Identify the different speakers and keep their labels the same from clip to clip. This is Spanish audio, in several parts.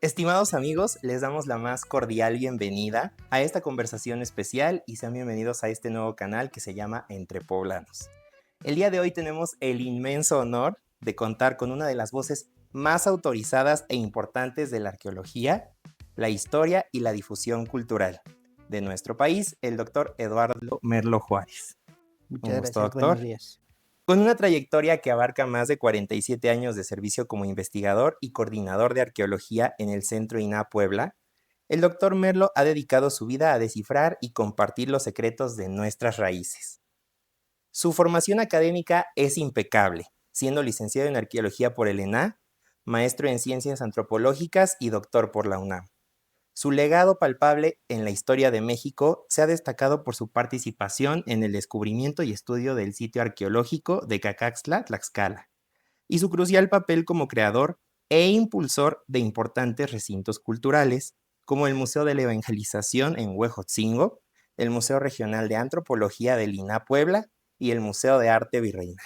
Speaker 1: Estimados amigos, les damos la más cordial bienvenida a esta conversación especial y sean bienvenidos a este nuevo canal que se llama Entre Poblanos. El día de hoy tenemos el inmenso honor de contar con una de las voces más autorizadas e importantes de la arqueología, la historia y la difusión cultural de nuestro país, el doctor Eduardo Merlo Juárez.
Speaker 2: Muchas
Speaker 1: Un gusto,
Speaker 2: gracias,
Speaker 1: doctor.
Speaker 2: buenos días.
Speaker 1: Con una trayectoria que abarca más de 47 años de servicio como investigador y coordinador de arqueología en el Centro INAH Puebla, el doctor Merlo ha dedicado su vida a descifrar y compartir los secretos de nuestras raíces. Su formación académica es impecable, siendo licenciado en arqueología por el ENAH, maestro en ciencias antropológicas y doctor por la UNAM. Su legado palpable en la historia de México se ha destacado por su participación en el descubrimiento y estudio del sitio arqueológico de Cacaxtla, Tlaxcala, y su crucial papel como creador e impulsor de importantes recintos culturales, como el Museo de la Evangelización en Huejotzingo, el Museo Regional de Antropología del INAH Puebla y el Museo de Arte Virreinal.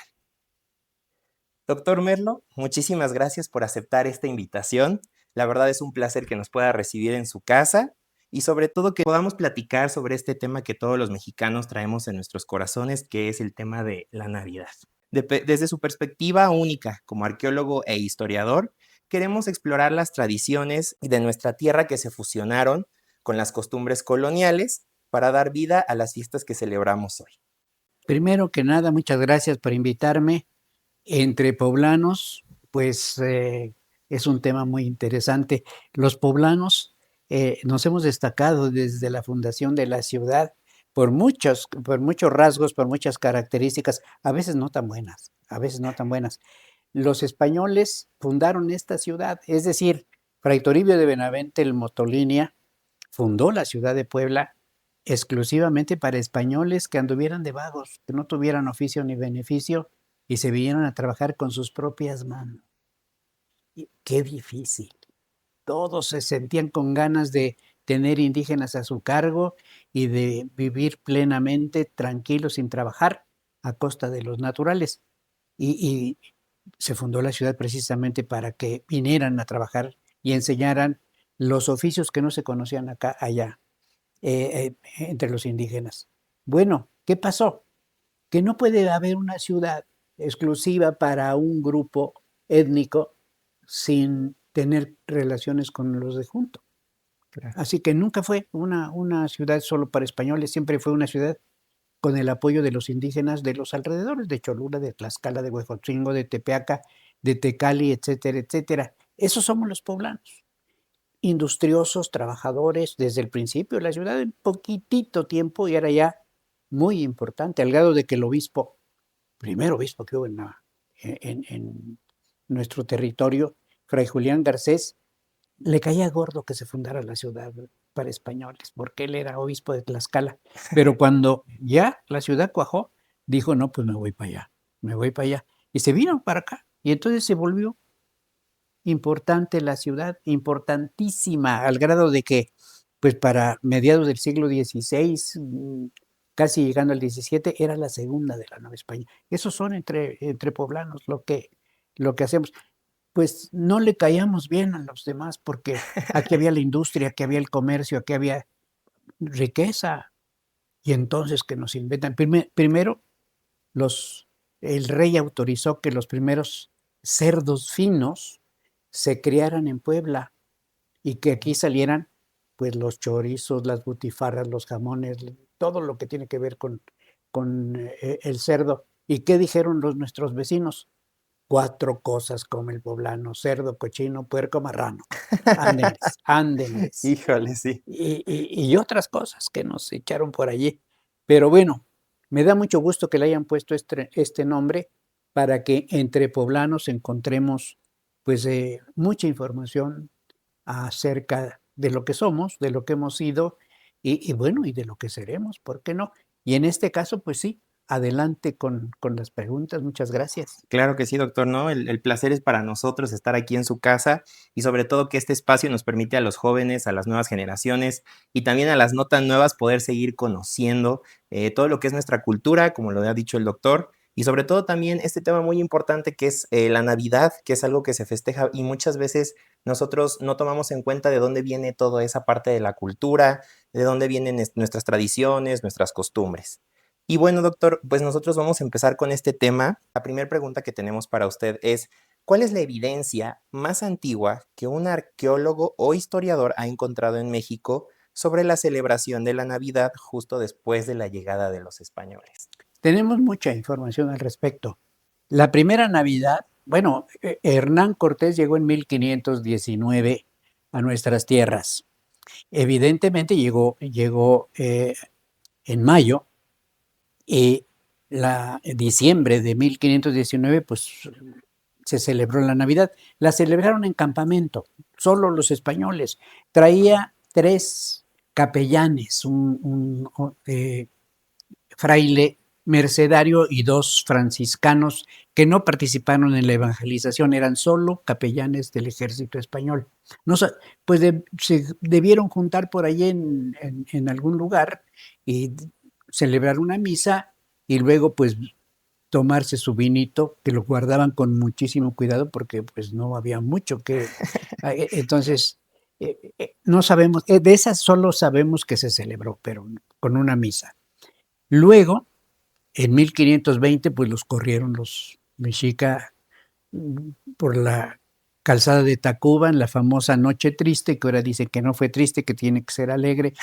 Speaker 1: Doctor Merlo, muchísimas gracias por aceptar esta invitación. La verdad es un placer que nos pueda recibir en su casa y sobre todo que podamos platicar sobre este tema que todos los mexicanos traemos en nuestros corazones, que es el tema de la Navidad. Desde su perspectiva única como arqueólogo e historiador, queremos explorar las tradiciones de nuestra tierra que se fusionaron con las costumbres coloniales para dar vida a las fiestas que celebramos hoy.
Speaker 2: Primero que nada, muchas gracias por invitarme. Entre poblanos, pues es un tema muy interesante. Los poblanos nos hemos destacado desde la fundación de la ciudad por muchos rasgos, por muchas características, a veces no tan buenas, a veces no tan buenas. Los españoles fundaron esta ciudad, es decir, Fray Toribio de Benavente el Motolinia fundó la ciudad de Puebla exclusivamente para españoles que anduvieran de vagos, que no tuvieran oficio ni beneficio y se vinieron a trabajar con sus propias manos. Y qué difícil. Todos se sentían con ganas de tener indígenas a su cargo y de vivir plenamente tranquilos sin trabajar a costa de los naturales. Y se fundó la ciudad precisamente para que vinieran a trabajar y enseñaran los oficios que no se conocían allá, entre los indígenas. Bueno, ¿qué pasó? Que no puede haber una ciudad exclusiva para un grupo étnico sin tener relaciones con los de junto.
Speaker 1: Claro.
Speaker 2: Así que nunca fue una ciudad solo para españoles, siempre fue una ciudad con el apoyo de los indígenas de los alrededores, de Cholula, de Tlaxcala, de Huejotzingo, de Tepeaca, de Tecali, etcétera, etcétera. Esos somos los poblanos. Industriosos, trabajadores, desde el principio, la ciudad en poquitito tiempo y era ya muy importante, al grado de que el obispo, primer obispo que hubo en nuestro territorio, Fray Julián Garcés, le caía gordo que se fundara la ciudad para españoles, porque él era obispo de Tlaxcala. Pero cuando ya la ciudad cuajó, dijo, no, pues me voy para allá, me voy para allá. Y se vino para acá. Y entonces se volvió importante la ciudad, importantísima, al grado de que, pues para mediados del siglo XVI, casi llegando al XVII, era la segunda de la Nueva España. Esos son entre poblanos lo que hacemos. Pues no le caíamos bien a los demás porque aquí había la industria, aquí había el comercio, aquí había riqueza. Y entonces que nos inventan. Primero, el rey autorizó que los primeros cerdos finos se criaran en Puebla y que aquí salieran pues los chorizos, las butifarras, los jamones, todo lo que tiene que ver con el cerdo. ¿Y qué dijeron nuestros vecinos? 4 cosas come el poblano: cerdo, cochino, puerco, marrano. Ándenles, ándenles.
Speaker 1: Híjole, sí.
Speaker 2: Y otras cosas que nos echaron por allí. Pero bueno, me da mucho gusto que le hayan puesto este nombre para que entre poblanos encontremos pues mucha información acerca de lo que somos, de lo que hemos sido y bueno, y de lo que seremos, ¿por qué no? Y en este caso, pues sí, adelante con las preguntas. Muchas gracias.
Speaker 1: Claro que sí, doctor, ¿no? El placer es para nosotros estar aquí en su casa y sobre todo que este espacio nos permite a los jóvenes, a las nuevas generaciones y también a las no tan nuevas poder seguir conociendo todo lo que es nuestra cultura, como lo ha dicho el doctor, y sobre todo también este tema muy importante que es la Navidad, que es algo que se festeja y muchas veces nosotros no tomamos en cuenta de dónde viene toda esa parte de la cultura, de dónde vienen nuestras tradiciones, nuestras costumbres. Y bueno, doctor, pues nosotros vamos a empezar con este tema. La primera pregunta que tenemos para usted es, ¿cuál es la evidencia más antigua que un arqueólogo o historiador ha encontrado en México sobre la celebración de la Navidad justo después de la llegada de los españoles?
Speaker 2: Tenemos mucha información al respecto. La primera Navidad, bueno, Hernán Cortés llegó en 1519 a nuestras tierras. Evidentemente llegó en mayo y diciembre de 1519, pues se celebró la Navidad. La celebraron en campamento, solo los españoles. Traía 3 capellanes, un fraile mercedario y 2 franciscanos que no participaron en la evangelización, eran solo capellanes del ejército español. No, pues se debieron juntar por allí en algún lugar y celebrar una misa y luego pues tomarse su vinito, que lo guardaban con muchísimo cuidado porque pues no había mucho que... Entonces, no sabemos, de esas solo sabemos que se celebró, pero con una misa. Luego, en 1520, pues los corrieron los mexica por la calzada de Tacuba en la famosa Noche Triste, que ahora dicen que no fue triste, que tiene que ser alegre,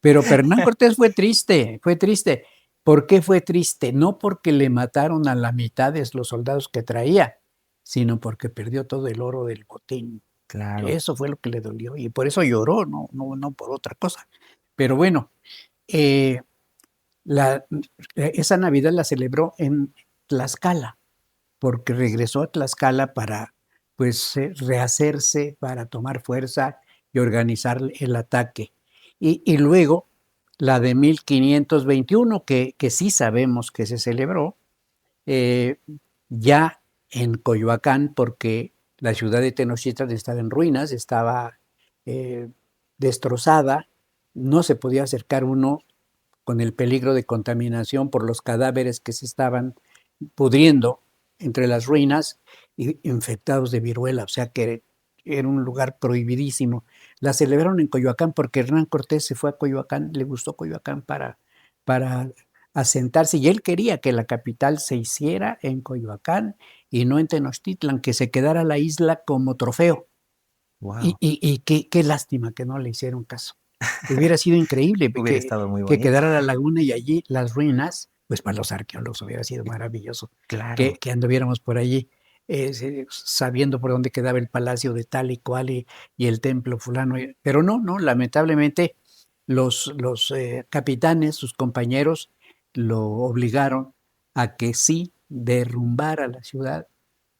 Speaker 2: pero Hernán Cortés fue triste, fue triste. ¿Por qué fue triste? No porque le mataron a la mitad de los soldados que traía, sino porque perdió todo el oro del botín.
Speaker 1: Claro.
Speaker 2: Eso fue lo que le dolió y por eso lloró, no por otra cosa. Pero bueno, eh, esa Navidad la celebró en Tlaxcala, porque regresó a Tlaxcala para pues rehacerse, para tomar fuerza y organizar el ataque. Y luego la de 1521, que sí sabemos que se celebró, eh, ya en Coyoacán, porque la ciudad de Tenochtitlan estaba en ruinas, estaba eh, destrozada, no se podía acercar uno con el peligro de contaminación por los cadáveres que se estaban pudriendo entre las ruinas y infectados de viruela, o sea que era un lugar prohibidísimo. La celebraron en Coyoacán porque Hernán Cortés se fue a Coyoacán, le gustó Coyoacán para asentarse y él quería que la capital se hiciera en Coyoacán y no en Tenochtitlan, que se quedara la isla como trofeo.
Speaker 1: Wow.
Speaker 2: Y qué lástima que no le hicieron caso. Hubiera sido increíble
Speaker 1: Hubiera estado muy
Speaker 2: que
Speaker 1: bonito.
Speaker 2: quedara la laguna y allí las ruinas, pues para los arqueólogos hubiera sido maravilloso
Speaker 1: Claro.
Speaker 2: que anduviéramos por allí, sabiendo por dónde quedaba el palacio de tal y cual y el templo fulano. Pero no, lamentablemente los capitanes, sus compañeros, lo obligaron a que sí derrumbara la ciudad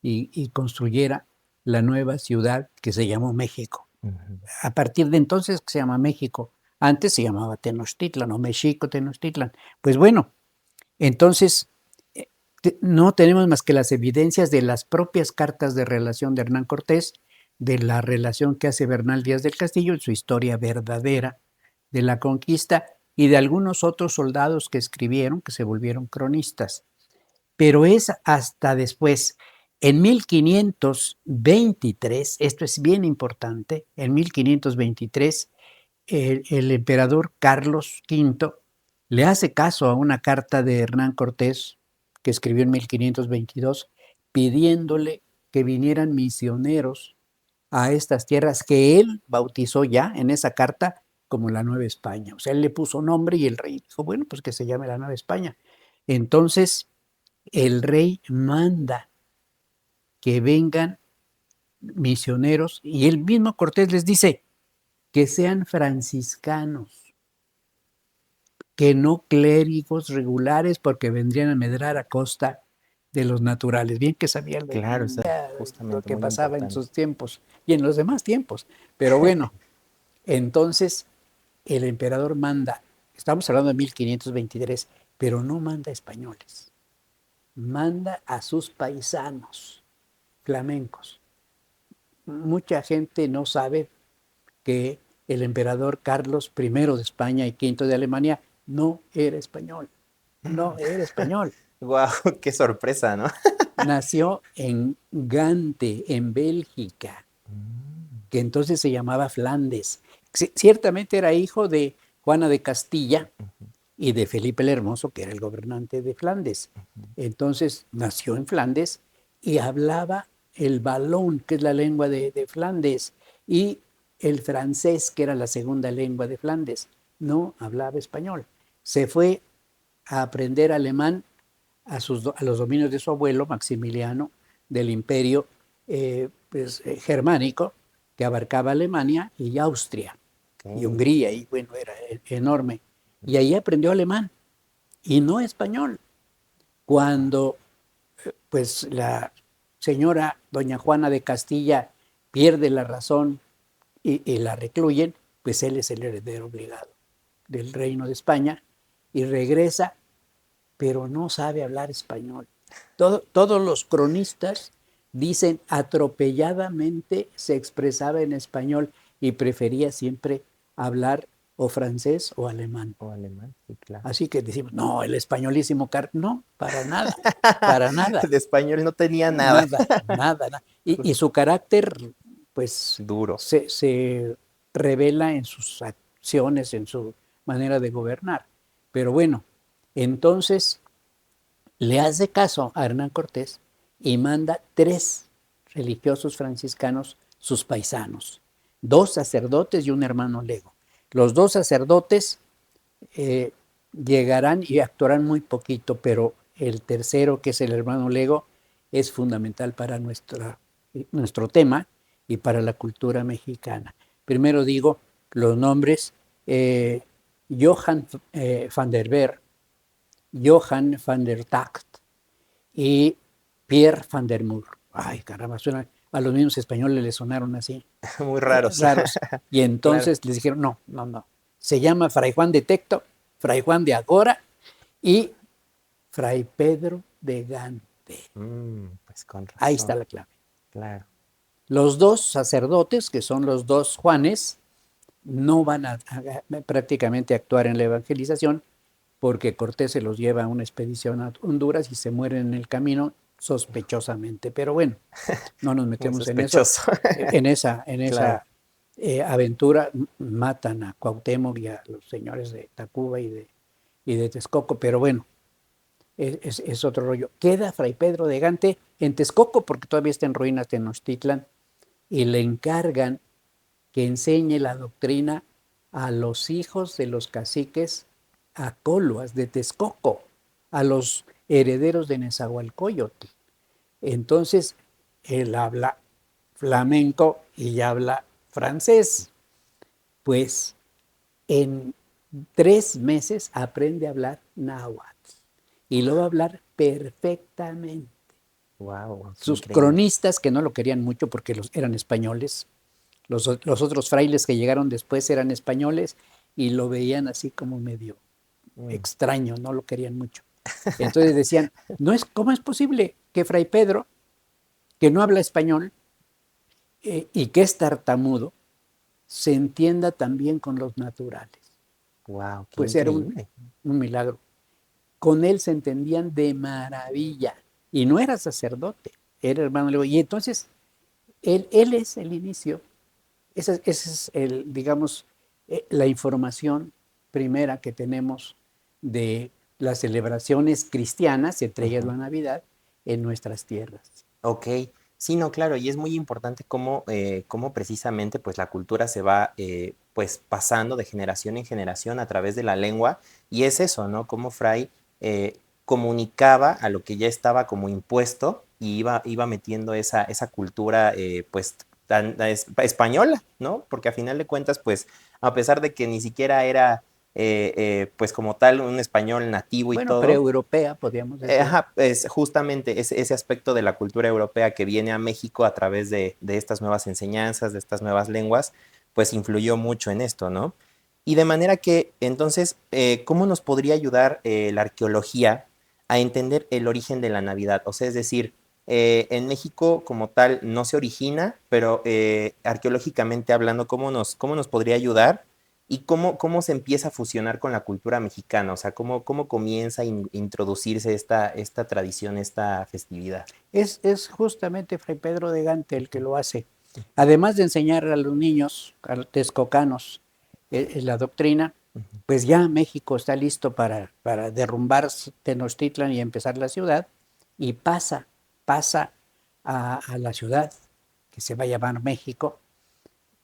Speaker 2: y construyera la nueva ciudad que se llamó México.
Speaker 1: Ujú.
Speaker 2: A partir de entonces se llama México. Antes se llamaba Tenochtitlan o Mexico Tenochtitlan. Pues bueno, entonces eh, no tenemos más que las evidencias de las propias cartas de relación de Hernán Cortés, de la relación que hace Bernal Díaz del Castillo en su historia verdadera de la conquista y de algunos otros soldados que escribieron, que se volvieron cronistas. Pero es hasta después, en 1523, esto es bien importante, en 1523 el emperador Carlos V le hace caso a una carta de Hernán Cortés que escribió en 1522 pidiéndole que vinieran misioneros a estas tierras que él bautizó ya en esa carta como la Nueva España. O sea, él le puso nombre y el rey dijo, bueno, pues que se llame la Nueva España. Entonces, el rey manda que vengan misioneros y el mismo Cortés les dice que sean franciscanos, que no clérigos regulares porque vendrían a medrar a costa de los naturales. Bien que sabía
Speaker 1: Claro, eso es
Speaker 2: lo
Speaker 1: justamente
Speaker 2: que
Speaker 1: muy
Speaker 2: pasaba en
Speaker 1: importante.
Speaker 2: sus tiempos y en los demás tiempos. Pero bueno, entonces el emperador manda, estamos hablando de 1523, pero no manda españoles, manda a sus paisanos flamencos. Mucha gente no sabe que el emperador Carlos I de España y V de Alemania no era español, no era español.
Speaker 1: Wow, qué sorpresa, ¿no?
Speaker 2: Nació en Gante, en Bélgica. que entonces se llamaba Flandes. Ciertamente era hijo de Juana de Castilla y de Felipe el Hermoso, que era el gobernante de Flandes. Entonces nació en Flandes y hablaba el valón, que es la lengua de Flandes, y el francés, que era la segunda lengua de Flandes. No hablaba español. Se fue a aprender alemán a los dominios de su abuelo, Maximiliano, del imperio germánico, que abarcaba Alemania y Austria y
Speaker 1: Ok.
Speaker 2: Hungría, y bueno, era enorme. Y ahí aprendió alemán y no español. Cuando pues la señora doña Juana de Castilla pierde la razón y la recluyen, pues él es el heredero obligado del reino de España y regresa, pero no sabe hablar español. Todos los cronistas dicen atropelladamente se expresaba en español y prefería siempre hablar o francés o alemán.
Speaker 1: O alemán, sí, claro.
Speaker 2: Así que decimos, no, el españolísimo no, para nada,
Speaker 1: De español no tenía nada.
Speaker 2: nada, nada, nada. Y su carácter, pues,
Speaker 1: Duro.
Speaker 2: se revela en sus acciones, en su manera de gobernar. Pero bueno, entonces le hace caso a Hernán Cortés y manda 3 religiosos franciscanos, sus paisanos, 2 sacerdotes y un hermano lego. Los 2 sacerdotes eh, llegarán y actuarán muy poquito, pero el tercero, que es el hermano lego, es fundamental para nuestro tema y para la cultura mexicana. Primero digo los nombres: Johann van der Ver, Johann van der Tacht y Pierre van der Moor. Ay, caramba, suena, a los mismos españoles les sonaron así,
Speaker 1: Muy raros.
Speaker 2: raros. Y
Speaker 1: Claro.
Speaker 2: entonces les dijeron, no, no, no. Se llama Fray Juan de Tecto, Fray Juan de Agora y Fray Pedro de Gante.
Speaker 1: Pues con
Speaker 2: Ahí está
Speaker 1: razón.
Speaker 2: la clave.
Speaker 1: Claro.
Speaker 2: Los 2 sacerdotes, que son los 2 Juanes, no van a prácticamente actuar en la evangelización porque Cortés se los lleva a una expedición a Honduras y se mueren en el camino sospechosamente. Pero bueno, no nos
Speaker 1: Muy
Speaker 2: metemos en eso.
Speaker 1: sospechoso. Claro.
Speaker 2: En esa aventura matan a Cuauhtémoc y a los señores de Tacuba y de Texcoco, pero bueno, es otro rollo. Queda Fray Pedro de Gante en Texcoco porque todavía está en ruinas de Tenochtitlan y le encargan que enseñe la doctrina a los hijos de los caciques acoluas de Texcoco, a los herederos de Nezahualcóyotl. Entonces, él habla flamenco y habla francés. Pues en 3 meses aprende a hablar náhuatl y lo va a hablar perfectamente.
Speaker 1: Wow, qué
Speaker 2: Sus
Speaker 1: increíble.
Speaker 2: cronistas, que no lo querían mucho porque eran españoles, los otros frailes que llegaron después eran españoles y lo veían así como medio
Speaker 1: Mm,
Speaker 2: extraño, no lo querían mucho. Entonces decían, ¿cómo es posible que Fray Pedro, que no habla español y que es tartamudo, se entienda también con los naturales?
Speaker 1: wow, qué
Speaker 2: Pues era
Speaker 1: increíble.
Speaker 2: un milagro. Con él se entendían de maravilla y no era sacerdote, era hermano Lego. Y entonces él es el inicio, ese es digamos, la información primera que tenemos de las celebraciones cristianas, entre ellas
Speaker 1: Ujú.
Speaker 2: la Navidad, en nuestras tierras.
Speaker 1: Ok, sí, no, claro, y es muy importante cómo precisamente pues la cultura se va pues pasando de generación en generación a través de la lengua, y es eso, ¿no? Cómo Fray comunicaba a lo que ya estaba como impuesto y iba metiendo esa cultura pues española, ¿no? Porque a final de cuentas pues a pesar de que ni siquiera era pues como tal un español nativo y
Speaker 2: Bueno,
Speaker 1: todo.
Speaker 2: preeuropea, podríamos decir.
Speaker 1: Ajá, es justamente ese aspecto de la cultura europea que viene a México a través de estas nuevas enseñanzas, de estas nuevas lenguas, pues influyó mucho en esto, ¿no? Y de manera que, entonces, ¿cómo nos podría ayudar la arqueología a entender el origen de la Navidad? O sea, es decir, en México como tal no se origina, pero arqueológicamente hablando, ¿cómo nos podría ayudar? ¿Y cómo se empieza a fusionar con la cultura mexicana? O sea, ¿cómo comienza a introducirse esta tradición, esta festividad?
Speaker 2: Es justamente Fray Pedro de Gante el que lo hace. Además de enseñar a los niños texcocanos la doctrina, pues ya México está listo para derrumbar Tenochtitlan y empezar la ciudad, y pasa a la ciudad que se va a llamar México.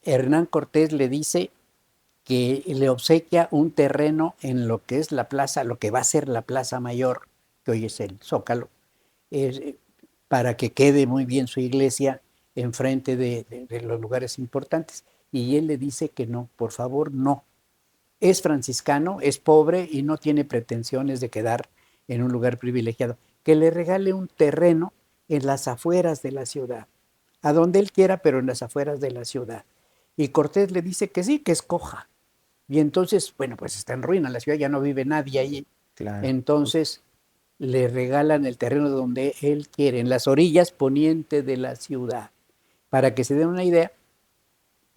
Speaker 2: Hernán Cortés le dice que le obsequia un terreno en lo que es la plaza, lo que va a ser la Plaza Mayor, que hoy es el Zócalo, eh, para que quede muy bien su iglesia enfrente de los lugares importantes. Y él le dice que no, por favor, no. Es franciscano, es pobre y no tiene pretensiones de quedar en un lugar privilegiado. Que le regale un terreno en las afueras de la ciudad, a donde él quiera, pero en las afueras de la ciudad. Y Cortés le dice que sí, que escoja. Y entonces, bueno, pues está en ruina la ciudad, ya no vive nadie ahí.
Speaker 1: Claro.
Speaker 2: Entonces le regalan el terreno donde él quiere, en las orillas poniente de la ciudad. Para que se den una idea,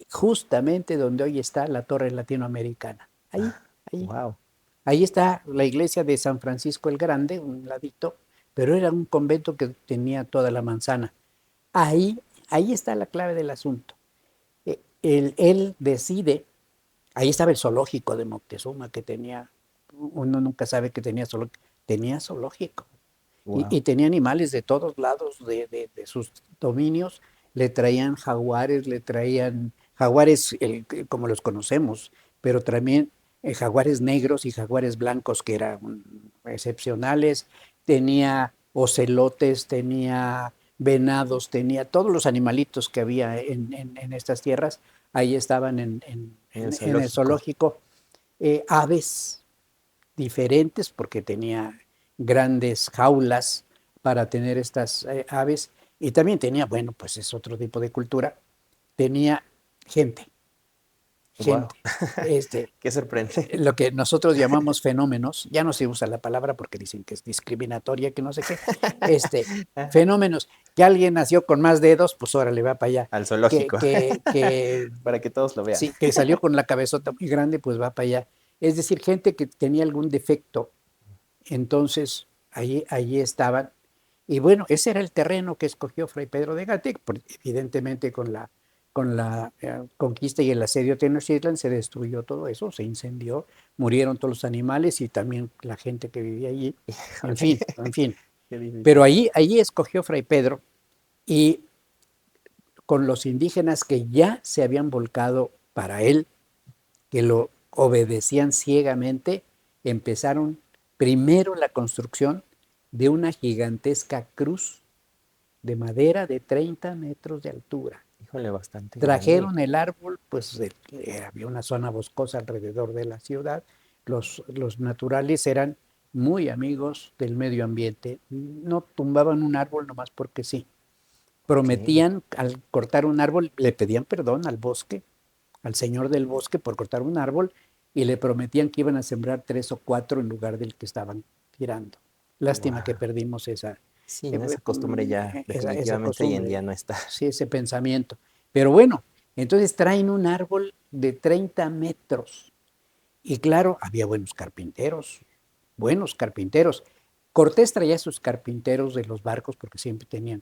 Speaker 2: justamente donde hoy está la Torre Latinoamericana. Ahí,
Speaker 1: Wow.
Speaker 2: ahí está la iglesia de San Francisco el Grande, un ladito, pero era un convento que tenía toda la manzana. Ahí está la clave del asunto. Él decide. Ahí estaba el zoológico de Moctezuma, que tenía, uno nunca sabe que tenía zoológico.
Speaker 1: Wow.
Speaker 2: Y tenía animales de todos lados de sus dominios. Le traían jaguares, como los conocemos, pero también jaguares negros y jaguares blancos que eran excepcionales. Tenía ocelotes, tenía venados, tenía todos los animalitos que había en estas tierras, ahí estaban
Speaker 1: En el
Speaker 2: en el
Speaker 1: zoológico.
Speaker 2: zoológico. Aves diferentes, porque tenía grandes jaulas para tener estas aves, y también tenía, bueno, pues es otro tipo de cultura, tenía gente,
Speaker 1: Wow.
Speaker 2: gente. Este,
Speaker 1: Qué sorprendente.
Speaker 2: lo que nosotros llamamos fenómenos, ya no se usa la palabra porque dicen que es discriminatoria, que no sé qué, fenómenos, que alguien nació con más dedos, pues ahora le va para allá,
Speaker 1: Al
Speaker 2: que,
Speaker 1: zoológico.
Speaker 2: que, que,
Speaker 1: Para que todos lo vean.
Speaker 2: sí, que salió con la cabezota muy grande, pues va para allá. Es decir, gente que tenía algún defecto, entonces allí estaban. Y bueno, ese era el terreno que escogió Fray Pedro de Gatec, evidentemente con la conquista y el asedio de Tenochtitlan se destruyó todo eso, se incendió, murieron todos los animales y también la gente que vivía allí, en
Speaker 1: Híjole.
Speaker 2: fin, en fin.
Speaker 1: Qué difícil.
Speaker 2: Pero allí escogió Fray Pedro, y con los indígenas que ya se habían volcado para él, que lo obedecían ciegamente, empezaron primero la construcción de una gigantesca cruz de madera de 30 metros de altura.
Speaker 1: Híjole, bastante grande.
Speaker 2: Trajeron el árbol, pues había una zona boscosa alrededor de la ciudad. Los naturales eran muy amigos del medio ambiente. No tumbaban un árbol nomás porque sí.
Speaker 1: Ok.
Speaker 2: Prometían, al cortar un árbol, le pedían perdón al bosque, al señor del bosque por cortar un árbol, y le prometían que iban a sembrar 3 o 4 en lugar del que estaban tirando. Lástima que
Speaker 1: Wow.
Speaker 2: perdimos
Speaker 1: Sí, no, esa costumbre ya
Speaker 2: esa
Speaker 1: definitivamente hoy en día
Speaker 2: costumbre,
Speaker 1: no está.
Speaker 2: sí, ese pensamiento. Pero bueno, entonces traen un árbol de 30 metros. Y claro, había buenos carpinteros. Cortés traía sus carpinteros de los barcos porque siempre tenían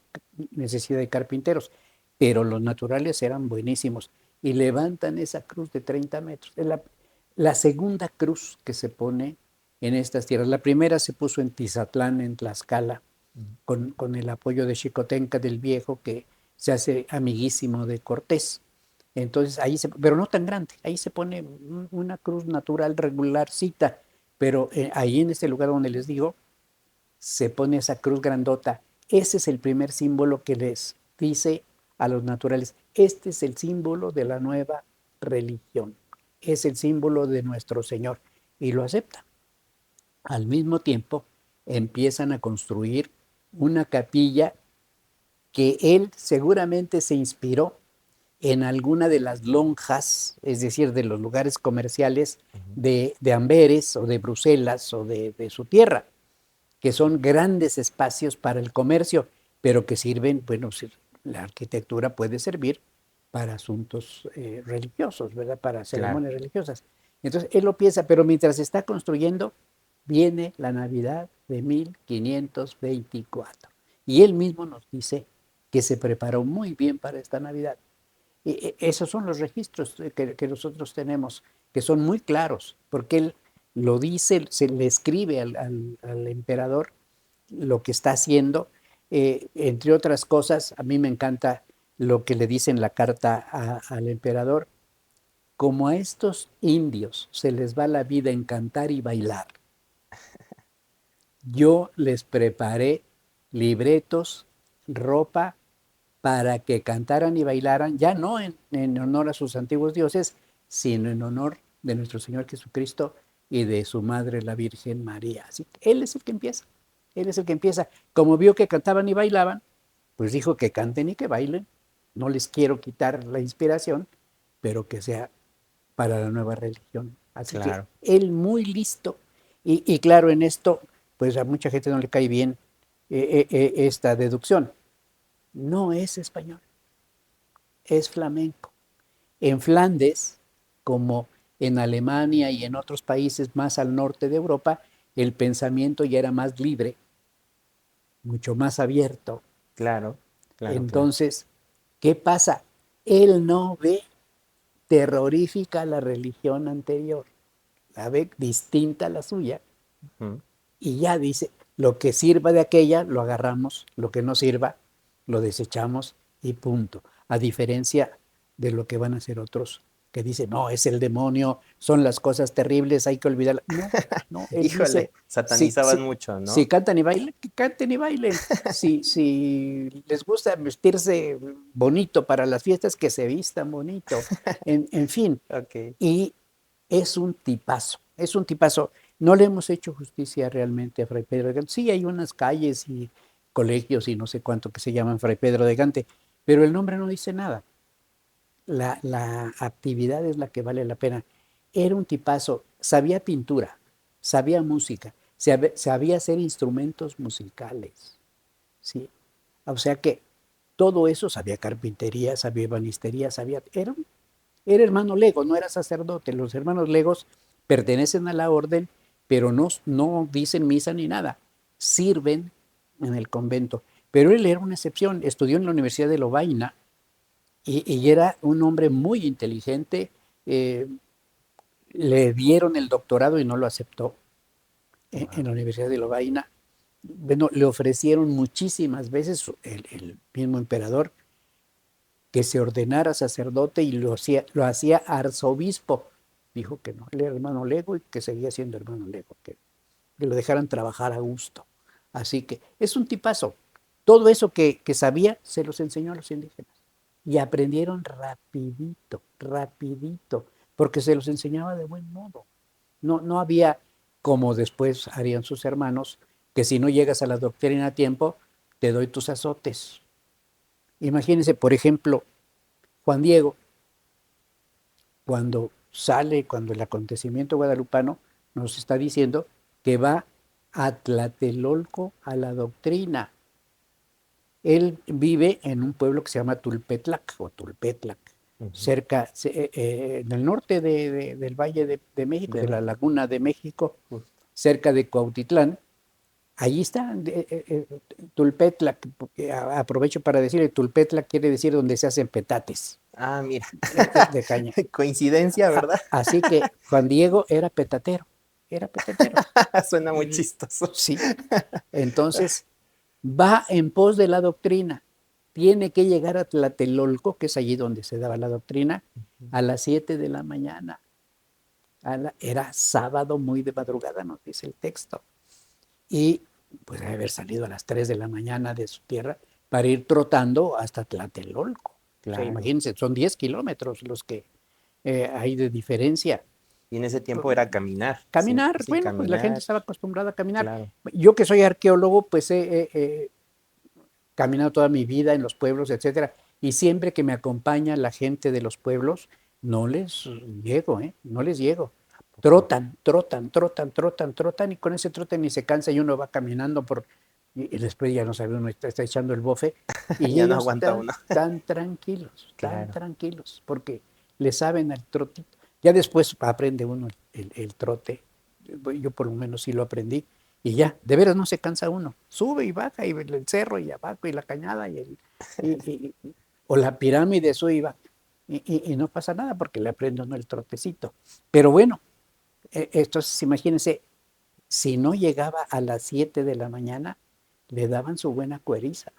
Speaker 2: necesidad de carpinteros, pero los naturales eran buenísimos y levantan esa cruz de 30 metros. Es la segunda cruz que se pone en estas tierras. La primera se puso en Tizatlán, en Tlaxcala, con el apoyo de Xicotenca del Viejo, que se hace amiguísimo de Cortés. Entonces pero no tan grande, ahí se pone una cruz natural regularcita, pero ahí en este lugar donde les digo, se pone esa cruz grandota. Ese es el primer símbolo que les dice a los naturales, este es el símbolo de la nueva religión, es el símbolo de nuestro Señor, y lo aceptan. Al mismo tiempo, empiezan a construir una capilla que él seguramente se inspiró en alguna de las lonjas, es decir, de los lugares comerciales de Amberes o de Bruselas o de su tierra, que son grandes espacios para el comercio, pero que sirven, bueno, la arquitectura puede servir para asuntos religiosos, ¿verdad? Para
Speaker 1: Claro.
Speaker 2: ceremonias religiosas. Entonces, él lo piensa, pero mientras está construyendo, viene la Navidad de 1524. Y él mismo nos dice que se preparó muy bien para esta Navidad. Esos son los registros que nosotros tenemos, que son muy claros, porque él lo dice, se le escribe al emperador lo que está haciendo. Entre otras cosas, a mí me encanta lo que le dice en la carta al emperador: como a estos indios se les va la vida en cantar y bailar, yo les preparé libretos, ropa, para que cantaran y bailaran, ya no en honor a sus antiguos dioses, sino en honor de nuestro Señor Jesucristo y de su madre, la Virgen María. Así que Él es el que empieza, Él es el que empieza. Como vio que cantaban y bailaban, pues dijo que canten y que bailen. No les quiero quitar la inspiración, pero que sea para la nueva religión. Así que
Speaker 1: Claro.
Speaker 2: Él muy listo. Y claro, en esto, pues a mucha gente no le cae bien esta deducción. No es español, es flamenco. En Flandes, como en Alemania y en otros países más al norte de Europa, el pensamiento ya era más libre, mucho más abierto.
Speaker 1: Claro, claro, claro.
Speaker 2: Entonces, ¿qué pasa? Él no ve terrorífica la religión anterior, la ve distinta a la suya,
Speaker 1: Ujú.
Speaker 2: y ya dice, lo que sirva de aquella lo agarramos, lo que no sirva lo desechamos y punto. A diferencia de lo que van a hacer otros que dicen, no, es el demonio, son las cosas terribles, hay que olvidar. No, no, él dice,
Speaker 1: Híjole, satanizaban
Speaker 2: si,
Speaker 1: mucho,
Speaker 2: si
Speaker 1: ¿no?
Speaker 2: cantan y bailen, que canten y bailen. Si les gusta vestirse bonito para las fiestas, que se vistan bonito. En fin,
Speaker 1: Ok.
Speaker 2: y es un tipazo, es un tipazo. No le hemos hecho justicia realmente a Fray Pedro de Gante. Sí, hay unas calles y colegios y no sé cuánto que se llaman Fray Pedro de Gante, pero el nombre no dice nada. La actividad es la que vale la pena. Era un tipazo, sabía pintura, sabía música, sabía hacer instrumentos musicales, ¿sí? O sea que todo eso, sabía carpintería, sabía ebanistería, era hermano lego, no era sacerdote. Los hermanos legos pertenecen a la orden, pero no dicen misa ni nada. Sirven en el convento. Pero él era una excepción. Estudió en la Universidad de Lovaina y era un hombre muy inteligente. eh, Le dieron el doctorado y no lo aceptó en
Speaker 1: Wow.
Speaker 2: la Universidad de Lovaina. Bueno, le ofrecieron muchísimas veces el mismo emperador que se ordenara sacerdote y lo hacía arzobispo. Dijo que no, él era hermano lego y que seguía siendo hermano lego, que lo dejaran trabajar a gusto. Así que es un tipazo. Todo eso que sabía se los enseñó a los indígenas. Y aprendieron rapidito, rapidito, porque se los enseñaba de buen modo. No había, como después harían sus hermanos, que si no llegas a la doctrina a tiempo, te doy tus azotes. Imagínense, por ejemplo, Juan Diego, cuando el acontecimiento guadalupano nos está diciendo que va a Tlatelolco a la doctrina. Él vive en un pueblo que se llama Tulpetlac o Tulpetlac,
Speaker 1: Ujú.
Speaker 2: cerca, en el norte del Valle de México,
Speaker 1: De
Speaker 2: de la
Speaker 1: México.
Speaker 2: Laguna de México,
Speaker 1: Justo.
Speaker 2: cerca de Cuautitlán. Allí está Tulpetlac. Aprovecho para decirle, Tulpetlac quiere decir donde se hacen petates
Speaker 1: Ah, mira.
Speaker 2: de caña.
Speaker 1: Coincidencia, ¿verdad?
Speaker 2: Así que Juan Diego era petatero.
Speaker 1: Suena muy chistoso.
Speaker 2: Sí, entonces va en pos de la doctrina. Tiene que llegar a Tlatelolco, que es allí donde se daba la doctrina, a las 7 de la mañana. Era sábado muy de madrugada, nos dice el texto. Y pues debe haber salido a las 3 de la mañana de su tierra para ir trotando hasta Tlatelolco. O sea,
Speaker 1: Claro.
Speaker 2: imagínense, son 10 kilómetros los que hay de diferencia.
Speaker 1: Y en ese tiempo era caminar. Sí,
Speaker 2: Caminar,
Speaker 1: sí,
Speaker 2: bueno, pues la gente
Speaker 1: caminar.
Speaker 2: estaba acostumbrada a caminar.
Speaker 1: Claro.
Speaker 2: Yo que soy arqueólogo, pues he caminado toda mi vida en los pueblos, etcétera, y siempre que me acompaña la gente de los pueblos, no les llego, ¿eh? No les llego.
Speaker 1: Poco.
Speaker 2: Trotan, trotan, trotan, trotan, trotan, y con ese trote ni se cansa y uno va caminando y después ya no sabe, uno está echando el bofe, y
Speaker 1: Ya no
Speaker 2: ellos
Speaker 1: aguanta uno.
Speaker 2: tan
Speaker 1: Claro.
Speaker 2: tranquilos, porque le saben al trotito. Ya después aprende uno el trote, yo por lo menos sí lo aprendí, y ya, de veras no se cansa uno. Sube y baja, y el cerro y abajo, y la cañada, y o la pirámide sube y baja. y no pasa nada porque le aprende uno el trotecito. Pero bueno, entonces imagínense, si no llegaba a las 7 de la mañana, le daban su buena cueriza.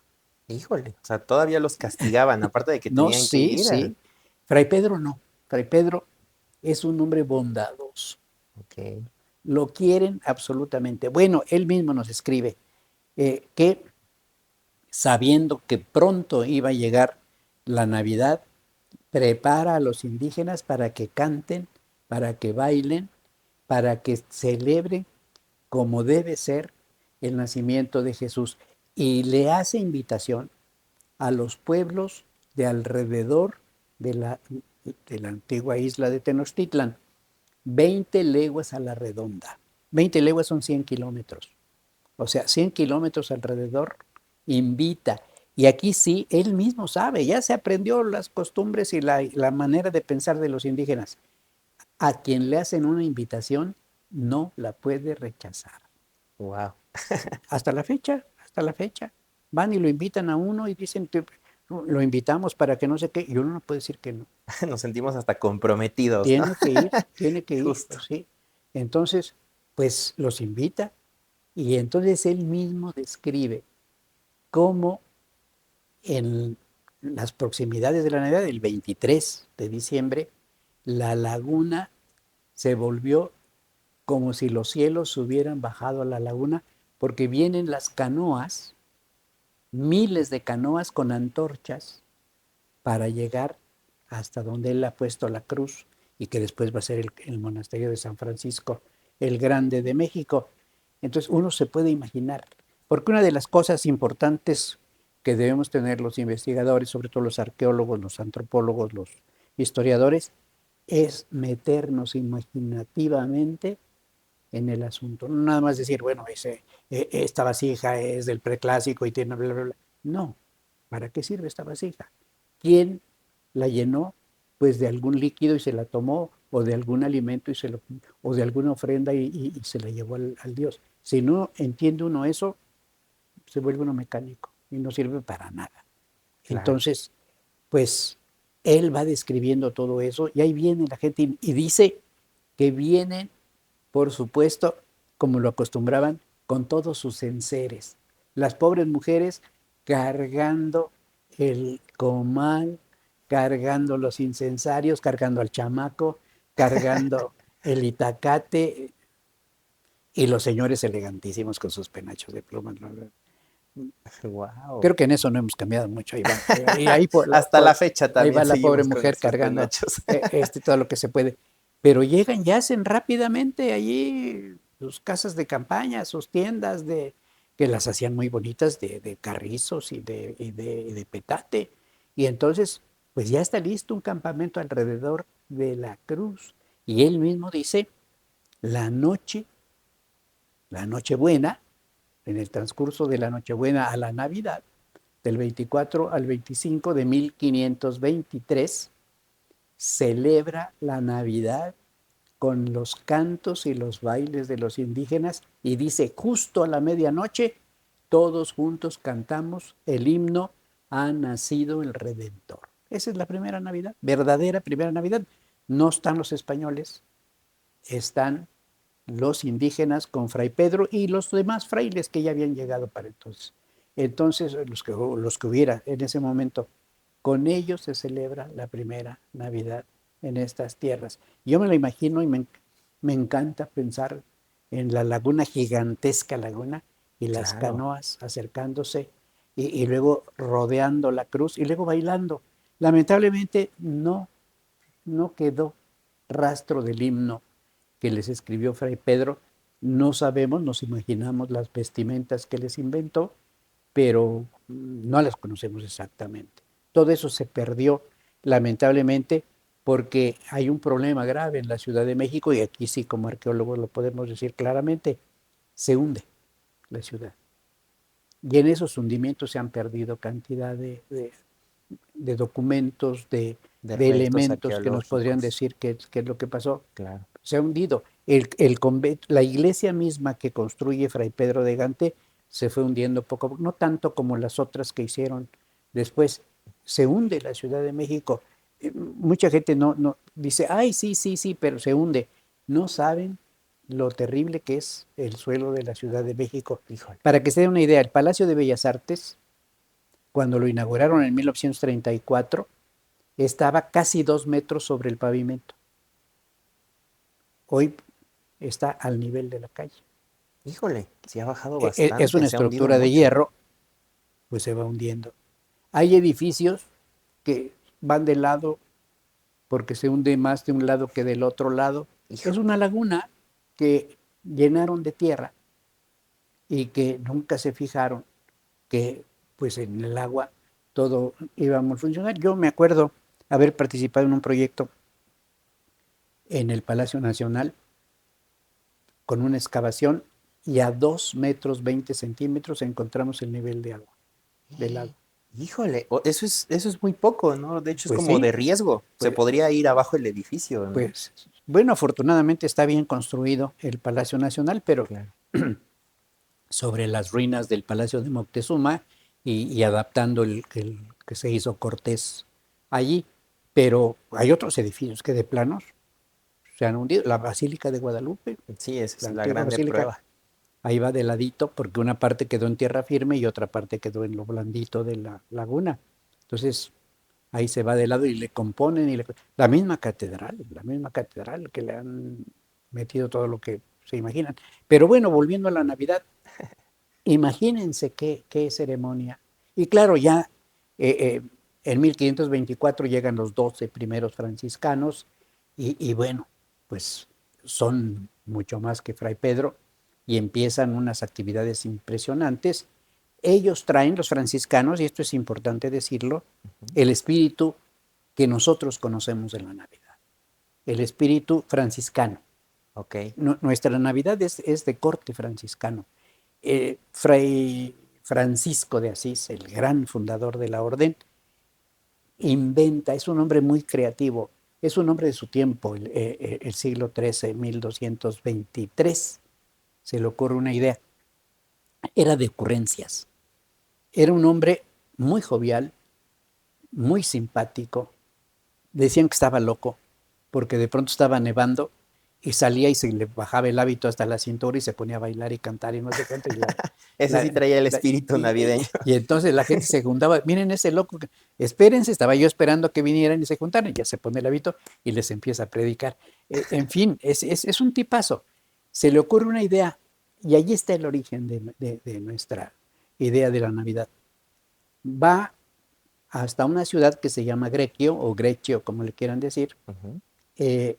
Speaker 1: Híjole, o sea, todavía los castigaban, aparte de que
Speaker 2: No,
Speaker 1: tenían que
Speaker 2: sí,
Speaker 1: ir
Speaker 2: sí. Fray Pedro no. Fray Pedro es un hombre bondadoso.
Speaker 1: Ok.
Speaker 2: Lo quieren absolutamente. Bueno, él mismo nos escribe que sabiendo que pronto iba a llegar la Navidad, prepara a los indígenas para que canten, para que bailen, para que celebren como debe ser el nacimiento de Jesús. Y le hace invitación a los pueblos de alrededor de la antigua isla de Tenochtitlan, 20 leguas a la redonda. 20 leguas son 100 kilómetros. O sea, 100 kilómetros alrededor, invita. Y aquí sí, él mismo sabe, ya se aprendió las costumbres y la manera de pensar de los indígenas. A quien le hacen una invitación, no la puede rechazar.
Speaker 1: Wow.
Speaker 2: Hasta la fecha, hasta la fecha. Van y lo invitan a uno y dicen, lo invitamos para que no sé qué, y uno no puede decir que no.
Speaker 1: Nos sentimos hasta comprometidos, ¿no?
Speaker 2: Tiene que ir,
Speaker 1: Justo.
Speaker 2: pues sí. Entonces, pues los invita y entonces él mismo describe cómo en las proximidades de la Navidad, el 23 de diciembre, la laguna se volvió como si los cielos hubieran bajado a la laguna, porque vienen las canoas, miles de canoas con antorchas para llegar hasta donde él ha puesto la cruz y que después va a ser el monasterio de San Francisco, el Grande de México. Entonces uno se puede imaginar, porque una de las cosas importantes que debemos tener los investigadores, sobre todo los arqueólogos, los antropólogos, los historiadores, es meternos imaginativamente en el asunto. No nada más decir, bueno, esta vasija es del preclásico y tiene bla, bla, bla. No, ¿para qué sirve esta vasija? ¿Quién la llenó? Pues de algún líquido y se la tomó, o de algún alimento o de alguna ofrenda y se la llevó al Dios. Si no entiende uno eso, se vuelve uno mecánico y no sirve para nada.
Speaker 1: Claro.
Speaker 2: Entonces, pues él va describiendo todo eso y ahí viene la gente y dice que vienen, por supuesto, como lo acostumbraban, con todos sus enseres. Las pobres mujeres cargando el comal, cargando los incensarios, cargando al chamaco, cargando el itacate y los señores elegantísimos con sus penachos de plumas.
Speaker 1: Wow.
Speaker 2: Creo que en eso no hemos cambiado mucho. Ahí van. Y ahí,
Speaker 1: Hasta la fecha
Speaker 2: ahí
Speaker 1: también
Speaker 2: va la pobre
Speaker 1: seguimos con
Speaker 2: mujer
Speaker 1: nuestros
Speaker 2: cargando
Speaker 1: penachos.
Speaker 2: todo lo que se puede. Pero llegan y hacen rápidamente allí sus casas de campaña, sus tiendas que las hacían muy bonitas de carrizos y de petate. Y entonces, pues ya está listo un campamento alrededor de la cruz. Y él mismo dice, la noche, la Nochebuena, en el transcurso de la Nochebuena a la Navidad, del 24 al 25 de 1523, celebra la Navidad con los cantos y los bailes de los indígenas y dice, justo a la medianoche, todos juntos cantamos el himno, ha nacido el Redentor. Esa es la primera Navidad, verdadera primera Navidad. No están los españoles, están los indígenas con Fray Pedro y los demás frailes que ya habían llegado para entonces. Entonces, los que hubiera en ese momento, con ellos se celebra la primera Navidad en estas tierras. Yo me lo imagino y me encanta pensar en la laguna, gigantesca laguna, y las
Speaker 1: Claro.
Speaker 2: canoas acercándose y luego rodeando la cruz y luego bailando. Lamentablemente no quedó rastro del himno que les escribió Fray Pedro. No sabemos, nos imaginamos las vestimentas que les inventó, pero no las conocemos exactamente. Todo eso se perdió, lamentablemente, porque hay un problema grave en la Ciudad de México y aquí sí, como arqueólogos lo podemos decir claramente, se hunde la ciudad. Y en esos hundimientos se han perdido cantidad de documentos,
Speaker 1: De
Speaker 2: de
Speaker 1: restos
Speaker 2: elementos que nos podrían
Speaker 1: arqueológicos.
Speaker 2: decir qué es lo que pasó.
Speaker 1: Claro.
Speaker 2: Se ha hundido. La iglesia misma que construye Fray Pedro de Gante se fue hundiendo poco a poco, no tanto como las otras que hicieron después. Se hunde la Ciudad de México. Mucha gente no dice, ay, sí, sí, sí, pero se hunde. No saben lo terrible que es el suelo de la Ciudad de México.
Speaker 1: Híjole.
Speaker 2: Para que se den una idea, el Palacio de Bellas Artes, cuando lo inauguraron en 1934, estaba casi 2 metros sobre el pavimento. Hoy está al nivel de la calle.
Speaker 1: Híjole, sí ha bajado
Speaker 2: Es
Speaker 1: bastante,
Speaker 2: una
Speaker 1: se ha hundido
Speaker 2: estructura de
Speaker 1: mucho.
Speaker 2: hierro, pues se va hundiendo. Hay edificios que van de lado porque se hunde más de un lado que del otro lado. Es
Speaker 1: Híjole.
Speaker 2: una laguna que llenaron de tierra y que nunca se fijaron que pues en el agua todo iba a funcionar. Yo me acuerdo haber participado en un proyecto en el Palacio Nacional con una excavación y a 2 metros 20 centímetros encontramos el nivel de agua, del lago.
Speaker 1: Híjole, eso es muy poco, ¿no? De hecho es
Speaker 2: Pues
Speaker 1: como
Speaker 2: sí,
Speaker 1: de riesgo. Se
Speaker 2: pues,
Speaker 1: podría ir abajo el edificio, ¿no?
Speaker 2: pues bueno, afortunadamente está bien construido el Palacio Nacional, pero
Speaker 1: Claro.
Speaker 2: sobre las ruinas del Palacio de Moctezuma y adaptando el que se hizo Cortés allí. Pero hay otros edificios que de planos se han hundido. La Basílica de Guadalupe,
Speaker 1: Sí, esa
Speaker 2: la
Speaker 1: es la
Speaker 2: antigua
Speaker 1: grande
Speaker 2: basílica,
Speaker 1: prueba.
Speaker 2: ahí va de ladito porque una parte quedó en tierra firme y otra parte quedó en lo blandito de la laguna. Entonces, ahí se va de lado y le componen la misma catedral que le han metido todo lo que se imaginan. Pero bueno, volviendo a la Navidad, imagínense qué ceremonia. Y claro, ya eh, eh, en 1524 llegan los 12 primeros franciscanos y bueno, pues son mucho más que Fray Pedro y empiezan unas actividades impresionantes. Ellos traen, los franciscanos, y esto es importante decirlo, el espíritu que nosotros conocemos de la Navidad, el espíritu franciscano.
Speaker 1: Ok.
Speaker 2: Nuestra Navidad es de corte franciscano. Fray Francisco de Asís, el gran fundador de la orden, inventa, es un hombre muy creativo, es un hombre de su tiempo, el siglo XIII, 1223, se le ocurre una idea, era de ocurrencias, era un hombre muy jovial, muy simpático, decían que estaba loco, porque de pronto estaba nevando y salía y se le bajaba el hábito hasta la cintura y se ponía a bailar y cantar y no sé cuánto.
Speaker 1: Ese sí traía el
Speaker 2: La,
Speaker 1: espíritu navideño.
Speaker 2: y entonces la gente se juntaba, miren ese loco, espérense, estaba yo esperando que vinieran y se juntaran, ya se pone el hábito y les empieza a predicar. En fin, es un tipazo. Se le ocurre una idea y ahí está el origen de nuestra idea de la Navidad. Va hasta una ciudad que se llama Greccio o Greccio, como le quieran decir,
Speaker 1: Ujú.
Speaker 2: eh,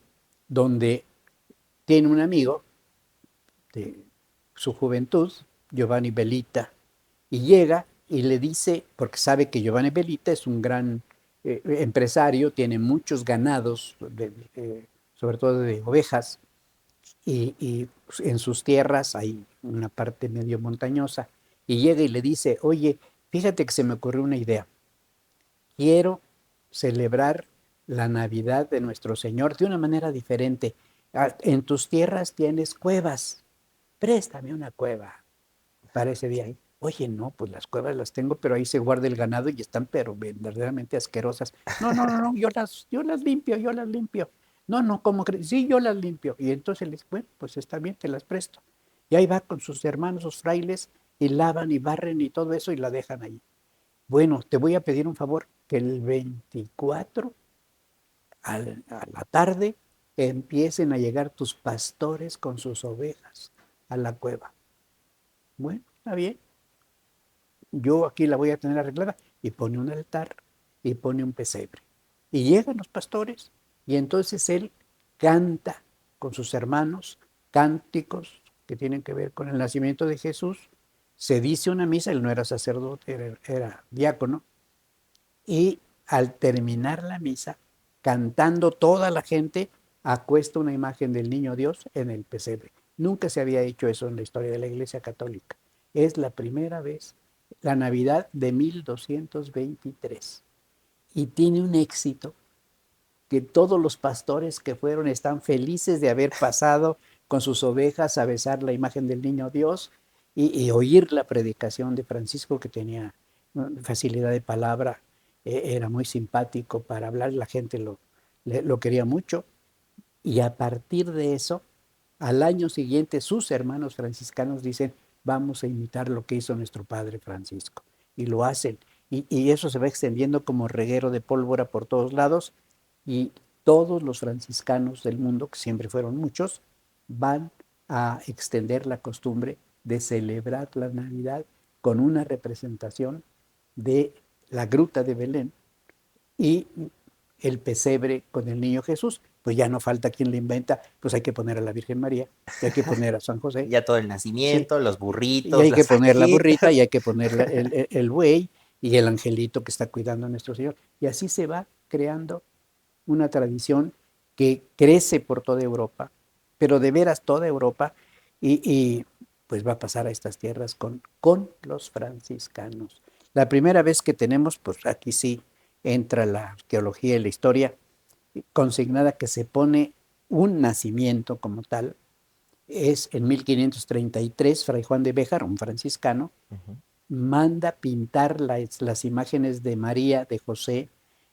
Speaker 2: donde tiene un amigo de su juventud, Giovanni Bellita, y llega y le dice, porque sabe que Giovanni Bellita es un gran empresario, tiene muchos ganados, sobre todo de ovejas, y en sus tierras hay una parte medio montañosa, y llega y le dice, oye, fíjate que se me ocurrió una idea, quiero celebrar la Navidad de nuestro Señor de una manera diferente. En tus tierras tienes cuevas, préstame una cueva para ese día.
Speaker 1: Ok.
Speaker 2: Oye, no, pues las cuevas las tengo, pero ahí se guarda el ganado y están pero verdaderamente asquerosas. No, no, no, no, yo las limpio, yo las limpio. No, no, ¿cómo crees? Sí, yo las limpio. Y entonces les, bueno, pues está bien, te las presto. Y ahí va con sus hermanos, sus frailes, y lavan y barren y todo eso y la dejan ahí. Bueno, te voy a pedir un favor, que el 24 a la tarde empiecen a llegar tus pastores con sus ovejas a la cueva. Bueno, está bien, yo aquí la voy a tener arreglada y pone un altar y pone un pesebre. Y llegan los pastores y entonces él canta con sus hermanos cánticos que tienen que ver con el nacimiento de Jesús. Se dice una misa, él no era sacerdote, era diácono, y al terminar la misa, cantando toda la gente, acuesta una imagen del niño Dios en el pesebre. Nunca se había hecho eso en la historia de la Iglesia Católica. Es la primera vez, la Navidad de 1223. Y tiene un éxito que todos los pastores que fueron están felices de haber pasado con sus ovejas a besar la imagen del niño Dios y oír la predicación de Francisco, que tenía facilidad de palabra era muy simpático para hablar, la gente lo quería mucho, y a partir de eso, al año siguiente, sus hermanos franciscanos dicen, vamos a imitar lo que hizo nuestro padre Francisco. Y lo hacen. Y eso se va extendiendo como reguero de pólvora por todos lados. Y todos los franciscanos del mundo, que siempre fueron muchos, van a extender la costumbre de celebrar la Navidad con una representación de la gruta de Belén y el pesebre con el niño Jesús. Pues ya no falta quien le inventa, pues hay que poner a la Virgen María, y hay que poner a San José,
Speaker 1: Ya todo el
Speaker 2: sí,
Speaker 1: nacimiento, los
Speaker 2: y
Speaker 1: burritos,
Speaker 2: hay que
Speaker 1: las
Speaker 2: poner la burrita,
Speaker 1: fajitas.
Speaker 2: y hay que poner el buey, y el angelito que está cuidando a nuestro Señor. Y así se va creando una tradición que crece por toda Europa, pero de veras toda Europa, y pues va a pasar a estas tierras con los franciscanos. La primera vez que tenemos, pues aquí sí entra la arqueología y la historia, consignada que se pone un nacimiento como tal, es en 1533, Fray Juan de Béjar, un franciscano,
Speaker 1: Ujú.
Speaker 2: manda pintar las imágenes de María, de José,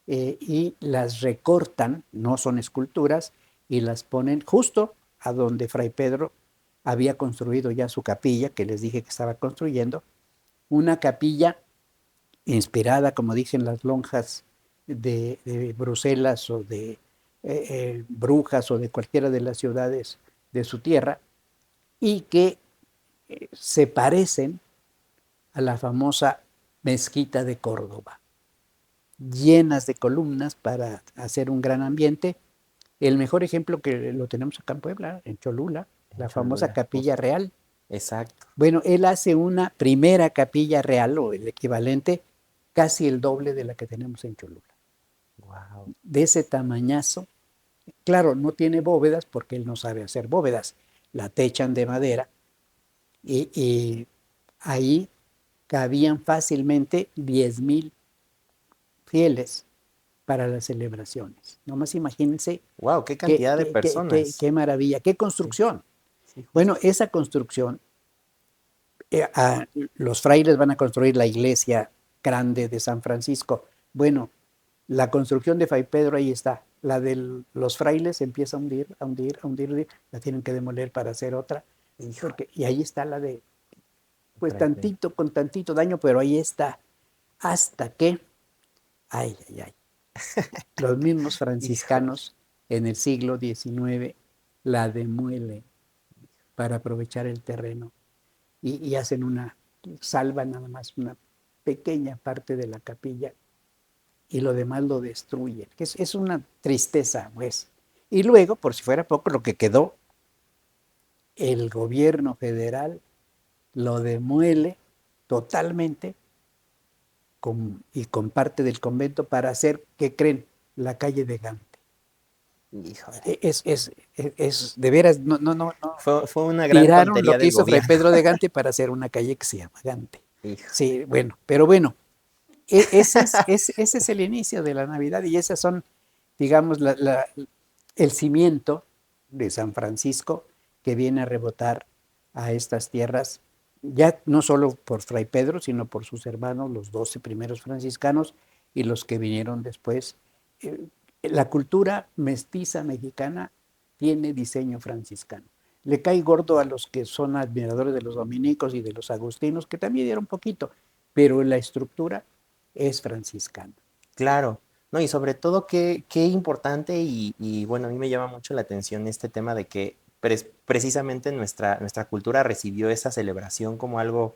Speaker 2: y las recortan, no son esculturas, y las ponen justo a donde Fray Pedro había construido ya su capilla, que les dije que estaba construyendo, una capilla inspirada, como dicen las lonjas de Bruselas o de Brujas o de cualquiera de las ciudades de su tierra, y que se parecen a la famosa mezquita de Córdoba, llenas de columnas para hacer un gran ambiente. El mejor ejemplo que lo tenemos acá en Puebla, en Cholula,
Speaker 1: En
Speaker 2: la famosa
Speaker 1: Cholula,
Speaker 2: Capilla
Speaker 1: justo.
Speaker 2: Real.
Speaker 1: Exacto.
Speaker 2: Bueno, él hace una primera capilla real o el equivalente, casi el doble de la que tenemos en Cholula.
Speaker 1: Wow.
Speaker 2: De ese tamañazo. Claro, no tiene bóvedas porque él no sabe hacer bóvedas. La techan de madera y ahí cabían fácilmente 10,000 fieles para las celebraciones. Nomás imagínense
Speaker 1: Wow, qué
Speaker 2: qué,
Speaker 1: cantidad de
Speaker 2: qué, qué, qué,
Speaker 1: personas.
Speaker 2: qué maravilla, qué
Speaker 1: Sí,
Speaker 2: construcción.
Speaker 1: sí, justo.
Speaker 2: Bueno, esa construcción, los frailes van a construir la iglesia grande de San Francisco. Bueno, la construcción de Fray Pedro ahí está. La de los frailes empieza a hundir, a hundir, a hundir, a hundir. La tienen que demoler para hacer otra.
Speaker 1: Hijo,
Speaker 2: Y ahí está la de, pues
Speaker 1: Fray Pedro.
Speaker 2: tantito, con tantito daño, pero ahí está. Hasta que, ay, ay, ay, los mismos
Speaker 1: Híjole.
Speaker 2: franciscanos en el siglo XIX la demuelen para aprovechar el terreno y hacen salvan nada más una pequeña parte de la capilla y lo demás lo destruyen. Es una tristeza, pues. Y luego, por si fuera poco, lo que quedó, el gobierno federal lo demuele totalmente con parte del convento para hacer, ¿qué creen? La calle de Gante.
Speaker 1: Híjole.
Speaker 2: De veras, no, no, no, no.
Speaker 1: Fue una gran
Speaker 2: Tiraron lo
Speaker 1: tontería
Speaker 2: que
Speaker 1: del
Speaker 2: hizo Fray
Speaker 1: gobierno.
Speaker 2: Pedro de Gante para hacer una calle que se llama Gante.
Speaker 1: Híjole.
Speaker 2: Sí, bueno, pero bueno, ese es el inicio de la Navidad y esas son, digamos, el cimiento de San Francisco que viene a rebotar a estas tierras, ya no solo por Fray Pedro, sino por sus hermanos, los 12 primeros franciscanos y los que vinieron después. Eh, la cultura mestiza mexicana tiene diseño franciscano. Le cae gordo a los que son admiradores de los dominicos y de los agustinos, que también dieron un poquito, pero la estructura es franciscana.
Speaker 1: Claro, no, y sobre todo qué importante y bueno, a mí me llama mucho la atención este tema de que precisamente nuestra cultura recibió esa celebración como algo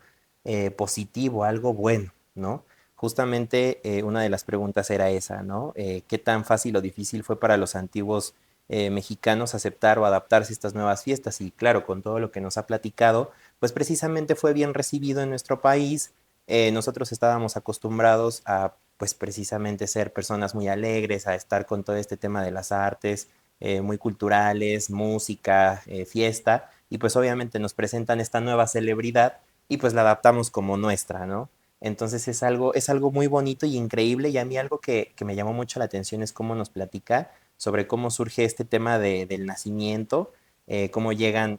Speaker 1: positivo, algo bueno, ¿no? Justamente una de las preguntas era esa, ¿no? ¿Qué tan fácil o difícil fue para los antiguos mexicanos aceptar o adaptarse a estas nuevas fiestas? Y claro, con todo lo que nos ha platicado, pues precisamente fue bien recibido en nuestro país. Nosotros estábamos acostumbrados a pues precisamente ser personas muy alegres, a estar con todo este tema de las artes, muy culturales, música, fiesta, y pues obviamente nos presentan esta nueva celebridad y pues la adaptamos como nuestra, ¿no? Entonces es algo muy bonito y increíble y a mí algo que me llamó mucho la atención es cómo nos platica sobre cómo surge este tema del nacimiento, cómo llegan,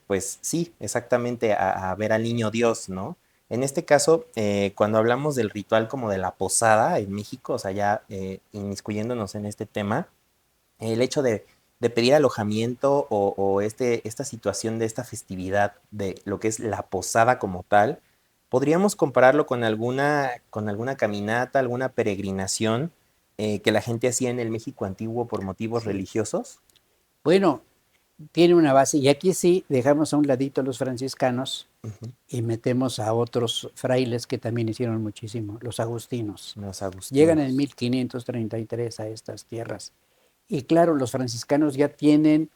Speaker 1: pues sí, exactamente a ver al niño Dios, ¿no? En este caso, cuando hablamos del ritual como de la posada en México, o sea, ya inmiscuyéndonos en este tema, el hecho de pedir alojamiento o esta situación de esta festividad de lo que es la posada como tal, podríamos compararlo con alguna caminata, alguna peregrinación que la gente hacía en el México antiguo por motivos
Speaker 2: Sí.
Speaker 1: religiosos.
Speaker 2: Bueno, tiene una base, y aquí sí dejamos a un ladito a los franciscanos
Speaker 1: Ujú.
Speaker 2: y metemos a otros frailes que también hicieron muchísimo, los agustinos.
Speaker 1: Los
Speaker 2: Llegan en
Speaker 1: agustinos.
Speaker 2: 1533 a estas tierras. Y claro, los franciscanos ya tienen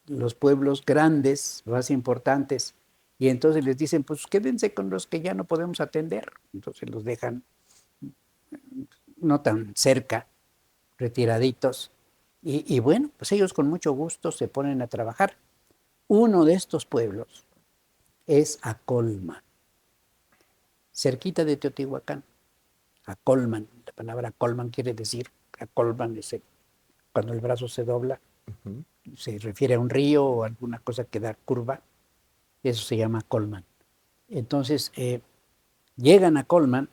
Speaker 2: los pueblos grandes, más importantes, y entonces les dicen, pues quédense con los que ya no podemos atender. Entonces los dejan no tan cerca, retiraditos. Y bueno, pues ellos con mucho gusto se ponen a trabajar. Uno de estos pueblos es Acolman, cerquita de Teotihuacán. Acolman, la palabra Acolman quiere decir, Acolman es cuando el brazo se dobla,
Speaker 1: Ujú.
Speaker 2: se refiere a un río o alguna cosa que da curva, eso se llama Colman. Entonces, llegan a Colman,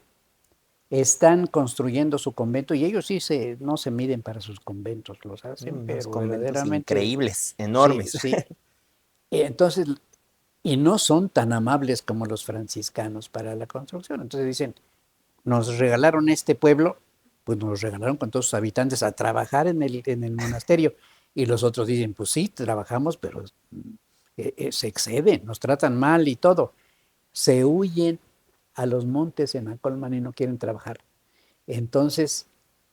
Speaker 2: están construyendo su convento y ellos sí no se miden para sus conventos, los hacen,
Speaker 1: Unos
Speaker 2: pero
Speaker 1: conventos
Speaker 2: verdaderamente,
Speaker 1: increíbles,
Speaker 2: sí,
Speaker 1: enormes.
Speaker 2: sí. Entonces, y no son tan amables como los franciscanos para la construcción. Entonces dicen, nos regalaron este pueblo, pues nos lo regalaron con todos sus habitantes a trabajar en el monasterio. Y los otros dicen, pues sí, trabajamos, pero se exceden, nos tratan mal y todo. Se huyen a los montes en Acolman y no quieren trabajar. Entonces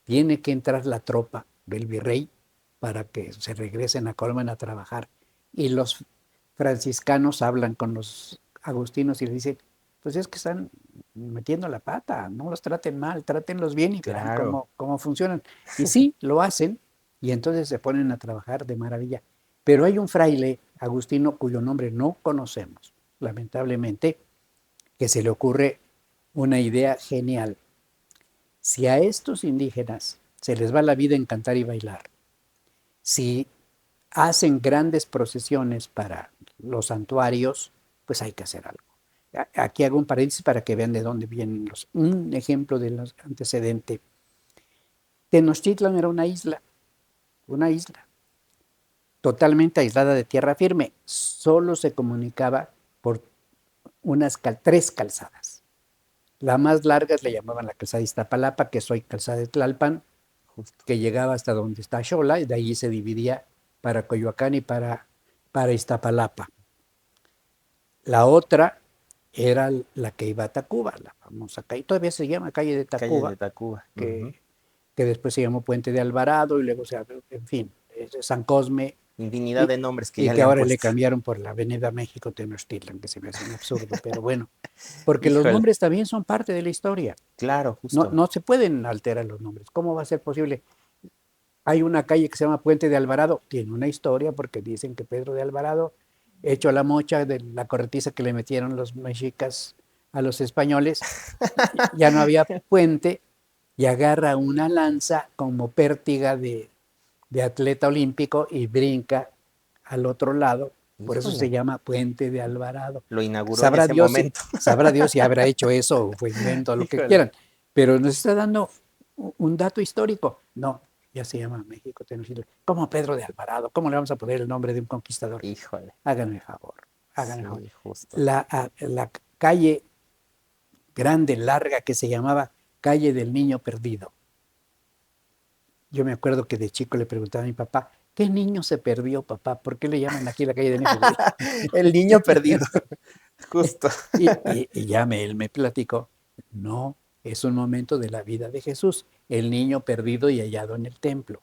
Speaker 2: tiene que entrar la tropa del virrey para que se regresen a Colman a trabajar. Y los franciscanos hablan con los agustinos y les dicen, pues es que están metiendo la pata, no los traten mal, trátenlos bien y verán
Speaker 1: Claro.
Speaker 2: cómo funcionan. Y sí, lo hacen y entonces se ponen a trabajar de maravilla. Pero hay un fraile agustino cuyo nombre no conocemos, lamentablemente, que se le ocurre una idea genial. Si a estos indígenas se les va la vida en cantar y bailar, si hacen grandes procesiones para los santuarios, pues hay que hacer algo. Aquí hago un paréntesis para que vean de dónde vienen un ejemplo de los antecedentes. Tenochtitlan era una isla totalmente aislada de tierra firme. Solo se comunicaba por tres calzadas. La más larga le llamaban la calzada de Iztapalapa, que soy calzada de Tlalpan,
Speaker 1: Justo.
Speaker 2: que llegaba hasta donde está Xola, y de ahí se dividía para Coyoacán y para Iztapalapa. La otra era la que iba a Tacuba, la famosa calle, todavía se llama calle de
Speaker 1: Calle
Speaker 2: Tacuba,
Speaker 1: de Tacuba. Ujú.
Speaker 2: que después se llamó Puente de Alvarado y luego en fin, San Cosme,
Speaker 1: Infinidad
Speaker 2: y,
Speaker 1: de nombres que
Speaker 2: y
Speaker 1: ya
Speaker 2: que
Speaker 1: le han
Speaker 2: ahora le
Speaker 1: puesto.
Speaker 2: cambiaron por la Avenida México Tenochtitlan, que se me hace un absurdo, pero bueno, porque los
Speaker 1: Híjole.
Speaker 2: nombres también son parte de la historia.
Speaker 1: Claro,
Speaker 2: No,
Speaker 1: justo.
Speaker 2: no se pueden alterar los nombres. ¿Cómo va a ser posible? Hay una calle que se llama Puente de Alvarado, tiene una historia porque dicen que Pedro de Alvarado, hecho a la mocha de la corretiza que le metieron los mexicas a los españoles, ya no había puente y agarra una lanza como pértiga de atleta olímpico y brinca al otro lado. Por eso se
Speaker 1: Híjole.
Speaker 2: llama Puente de Alvarado.
Speaker 1: Lo inauguró en
Speaker 2: Sabrá
Speaker 1: ese
Speaker 2: Dios,
Speaker 1: momento.
Speaker 2: sabrá Dios si habrá hecho eso o fue invento, lo que
Speaker 1: Híjole.
Speaker 2: quieran. Pero nos está dando un dato histórico. No, ya se llama México Tenochtitlan. ¿Cómo Pedro de Alvarado? ¿Cómo le vamos a poner el nombre de un conquistador?
Speaker 1: Híjole.
Speaker 2: Háganme favor, háganme favor.
Speaker 1: Sí, justo.
Speaker 2: La calle grande, larga, que se llamaba Calle del Niño Perdido. Yo me acuerdo que de chico le preguntaba a mi papá, ¿qué niño se perdió, papá? ¿Por qué le llaman aquí la calle del niño perdido?
Speaker 1: El niño perdido. Justo.
Speaker 2: y ya él me platicó, no, es un momento de la vida de Jesús, el niño perdido y hallado en el templo.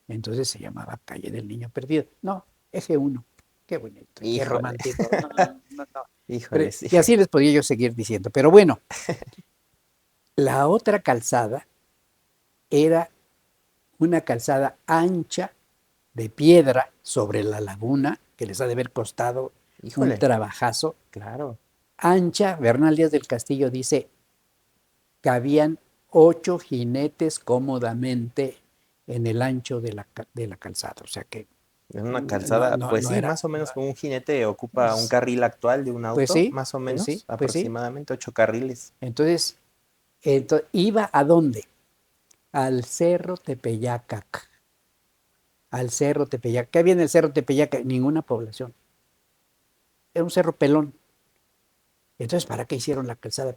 Speaker 2: Entonces se llamaba calle del niño perdido. No, eje uno. Qué bonito, qué
Speaker 1: Híjole.
Speaker 2: romántico. No, no, no, no.
Speaker 1: Híjole, sí.
Speaker 2: Y así les podría yo seguir diciendo. Pero bueno, la otra calzada era una calzada ancha de piedra sobre la laguna, que les ha de haber costado un
Speaker 1: Híjole.
Speaker 2: trabajazo.
Speaker 1: Claro.
Speaker 2: Ancha, Bernal Díaz del Castillo dice, cabían 8 jinetes cómodamente en el ancho de la calzada. O sea que
Speaker 1: En una
Speaker 2: No,
Speaker 1: calzada,
Speaker 2: no,
Speaker 1: pues
Speaker 2: no
Speaker 1: sí,
Speaker 2: era.
Speaker 1: más o menos como un jinete ocupa un carril actual de un
Speaker 2: Pues
Speaker 1: auto,
Speaker 2: sí,
Speaker 1: más o
Speaker 2: pues sí,
Speaker 1: menos,
Speaker 2: pues sí.
Speaker 1: aproximadamente 8 carriles.
Speaker 2: Entonces, iba a dónde? Al Cerro Tepeyacac. Al Cerro Tepeyac. ¿Qué había en el Cerro Tepeyac? Ninguna población. Era un cerro pelón. Entonces, ¿para qué hicieron la calzada?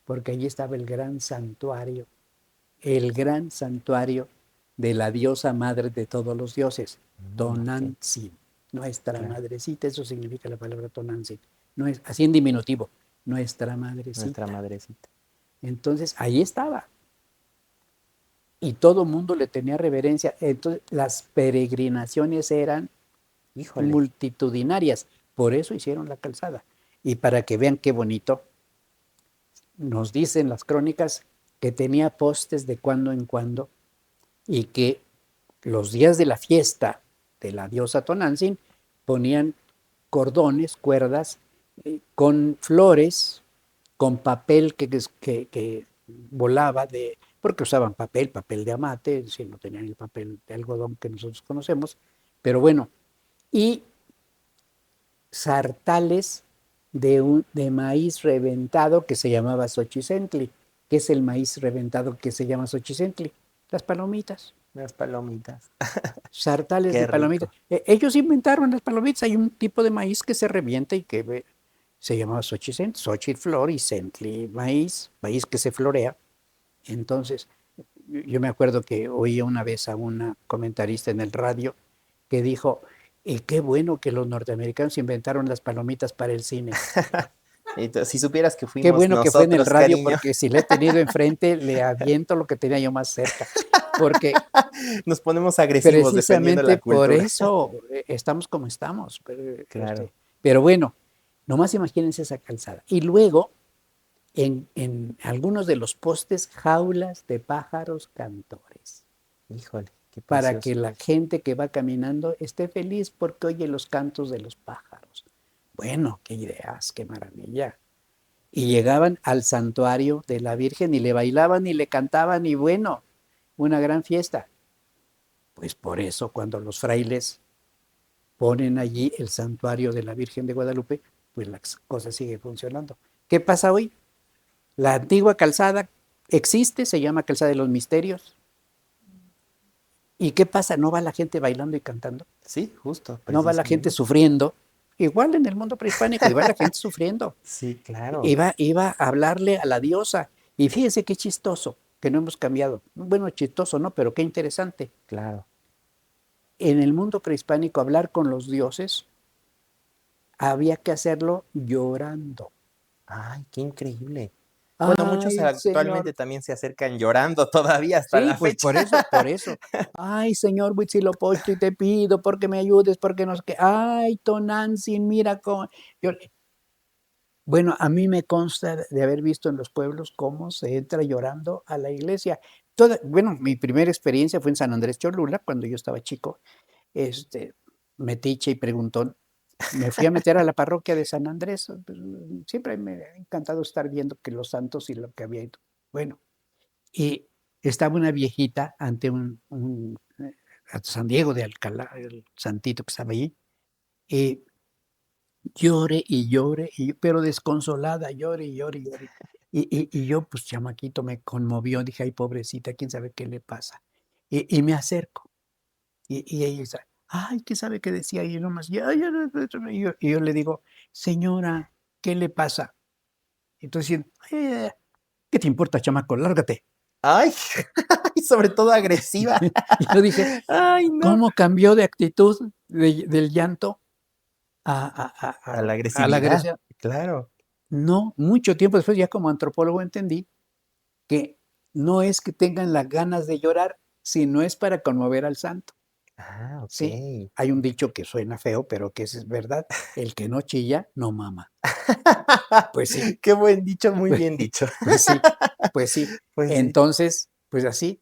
Speaker 2: Porque allí estaba el gran santuario de la diosa madre de todos los dioses,
Speaker 1: Ok,
Speaker 2: Tonantzin, nuestra
Speaker 1: claro,
Speaker 2: madrecita, eso significa la palabra Tonantzin, no es, así en diminutivo, nuestra
Speaker 1: nuestra
Speaker 2: madrecita.
Speaker 1: madrecita.
Speaker 2: Entonces, ahí estaba, y todo el mundo le tenía reverencia. Entonces, las peregrinaciones eran
Speaker 1: Híjole,
Speaker 2: multitudinarias, por eso hicieron la calzada. Y para que vean qué bonito, nos dicen las crónicas que tenía postes de cuando en cuando y que los días de la fiesta de la diosa Tonantzin ponían cordones, cuerdas, con flores, con papel que volaba porque usaban papel de amate, si no tenían el papel de algodón que nosotros conocemos, pero bueno, y sartales de maíz reventado que se llamaba xochicentli. ¿Qué es el maíz reventado que se llama xochicentli? Las palomitas.
Speaker 1: las palomitas.
Speaker 2: Sartales de
Speaker 1: Qué
Speaker 2: palomitas.
Speaker 1: rico.
Speaker 2: Ellos inventaron las palomitas. Hay un tipo de maíz que se revienta y que se llama xochicentli, xochitl flor y centli maíz, maíz que se florea. Entonces, yo me acuerdo que oía una vez a una comentarista en el radio que dijo, y qué bueno que los norteamericanos inventaron las palomitas para el cine.
Speaker 1: Si supieras que
Speaker 2: Qué
Speaker 1: fuimos
Speaker 2: bueno que fue en el
Speaker 1: nosotros,
Speaker 2: radio
Speaker 1: cariño,
Speaker 2: porque si le he tenido enfrente, le aviento lo que tenía yo más cerca. Porque
Speaker 1: nos ponemos agresivos defendiendo
Speaker 2: precisamente
Speaker 1: la
Speaker 2: por
Speaker 1: cultura.
Speaker 2: eso estamos como estamos.
Speaker 1: Claro.
Speaker 2: Pero bueno, nomás imagínense esa calzada. Y luego, en algunos de los postes, jaulas de pájaros cantores,
Speaker 1: Híjole, qué
Speaker 2: para que
Speaker 1: precioso.
Speaker 2: la gente que va caminando esté feliz porque oye los cantos de los pájaros. Bueno, qué ideas, qué maravilla. Y llegaban al santuario de la Virgen y le bailaban y le cantaban y bueno, una gran fiesta. Pues por eso cuando los frailes ponen allí el santuario de la Virgen de Guadalupe, pues la cosa sigue funcionando. ¿Qué pasa hoy? La antigua calzada existe, se llama Calzada de los Misterios. ¿Y qué pasa? ¿No va la gente bailando y cantando?
Speaker 1: Sí, justo,
Speaker 2: ¿No va la gente
Speaker 1: precisamente.
Speaker 2: sufriendo? Igual en el mundo prehispánico, iba la gente sufriendo.
Speaker 1: Sí, claro,
Speaker 2: Iba a hablarle a la diosa. Y fíjese qué chistoso, que no hemos cambiado. Bueno, chistoso, ¿no? Pero qué interesante.
Speaker 1: claro.
Speaker 2: En el mundo prehispánico, hablar con los dioses había que hacerlo llorando.
Speaker 1: Ay, qué increíble. Bueno, muchos
Speaker 2: Ay,
Speaker 1: actualmente
Speaker 2: señor.
Speaker 1: también se acercan llorando todavía hasta
Speaker 2: Sí,
Speaker 1: la
Speaker 2: pues
Speaker 1: fecha.
Speaker 2: por eso, por eso. Ay, señor Huitzilopochtli, te pido porque me ayudes, porque no sé qué. Ay, Tonantzin, mira cómo. Yo, bueno, a mí me consta de haber visto en los pueblos cómo se entra llorando a la iglesia. Bueno, mi primera experiencia fue en San Andrés Cholula, cuando yo estaba chico, este, metiche y preguntón. Me fui a meter a la parroquia de San Andrés. Pues, siempre me ha encantado estar viendo que los santos y lo que había. Bueno, y estaba una viejita ante a San Diego de Alcalá, el santito que estaba allí, y llore y llore, pero desconsolada, llore y llore y llore. Y yo, pues chamaquito, me conmovió, dije, ay, pobrecita, quién sabe qué le pasa. Y me acerco, y ella dice, ay, ¿qué sabe qué decía? Y yo nomás, y yo le digo, señora, ¿qué le pasa? Entonces, ¿qué te importa, chamaco? Lárgate.
Speaker 1: Ay, y sobre todo agresiva.
Speaker 2: Y yo dije,
Speaker 1: Ay, no.
Speaker 2: ¿cómo cambió de actitud del llanto
Speaker 1: A la
Speaker 2: a la
Speaker 1: agresividad,
Speaker 2: agresión?
Speaker 1: claro.
Speaker 2: No, mucho tiempo después, ya como antropólogo entendí que no es que tengan las ganas de llorar, sino es para conmover al santo.
Speaker 1: Ah,
Speaker 2: Sí,
Speaker 1: okey.
Speaker 2: hay un dicho que suena feo, pero que es verdad, el que no chilla, no mama. Pues sí,
Speaker 1: Qué buen dicho, muy
Speaker 2: pues,
Speaker 1: bien dicho.
Speaker 2: pues sí, pues sí.
Speaker 1: Pues sí.
Speaker 2: Entonces, pues así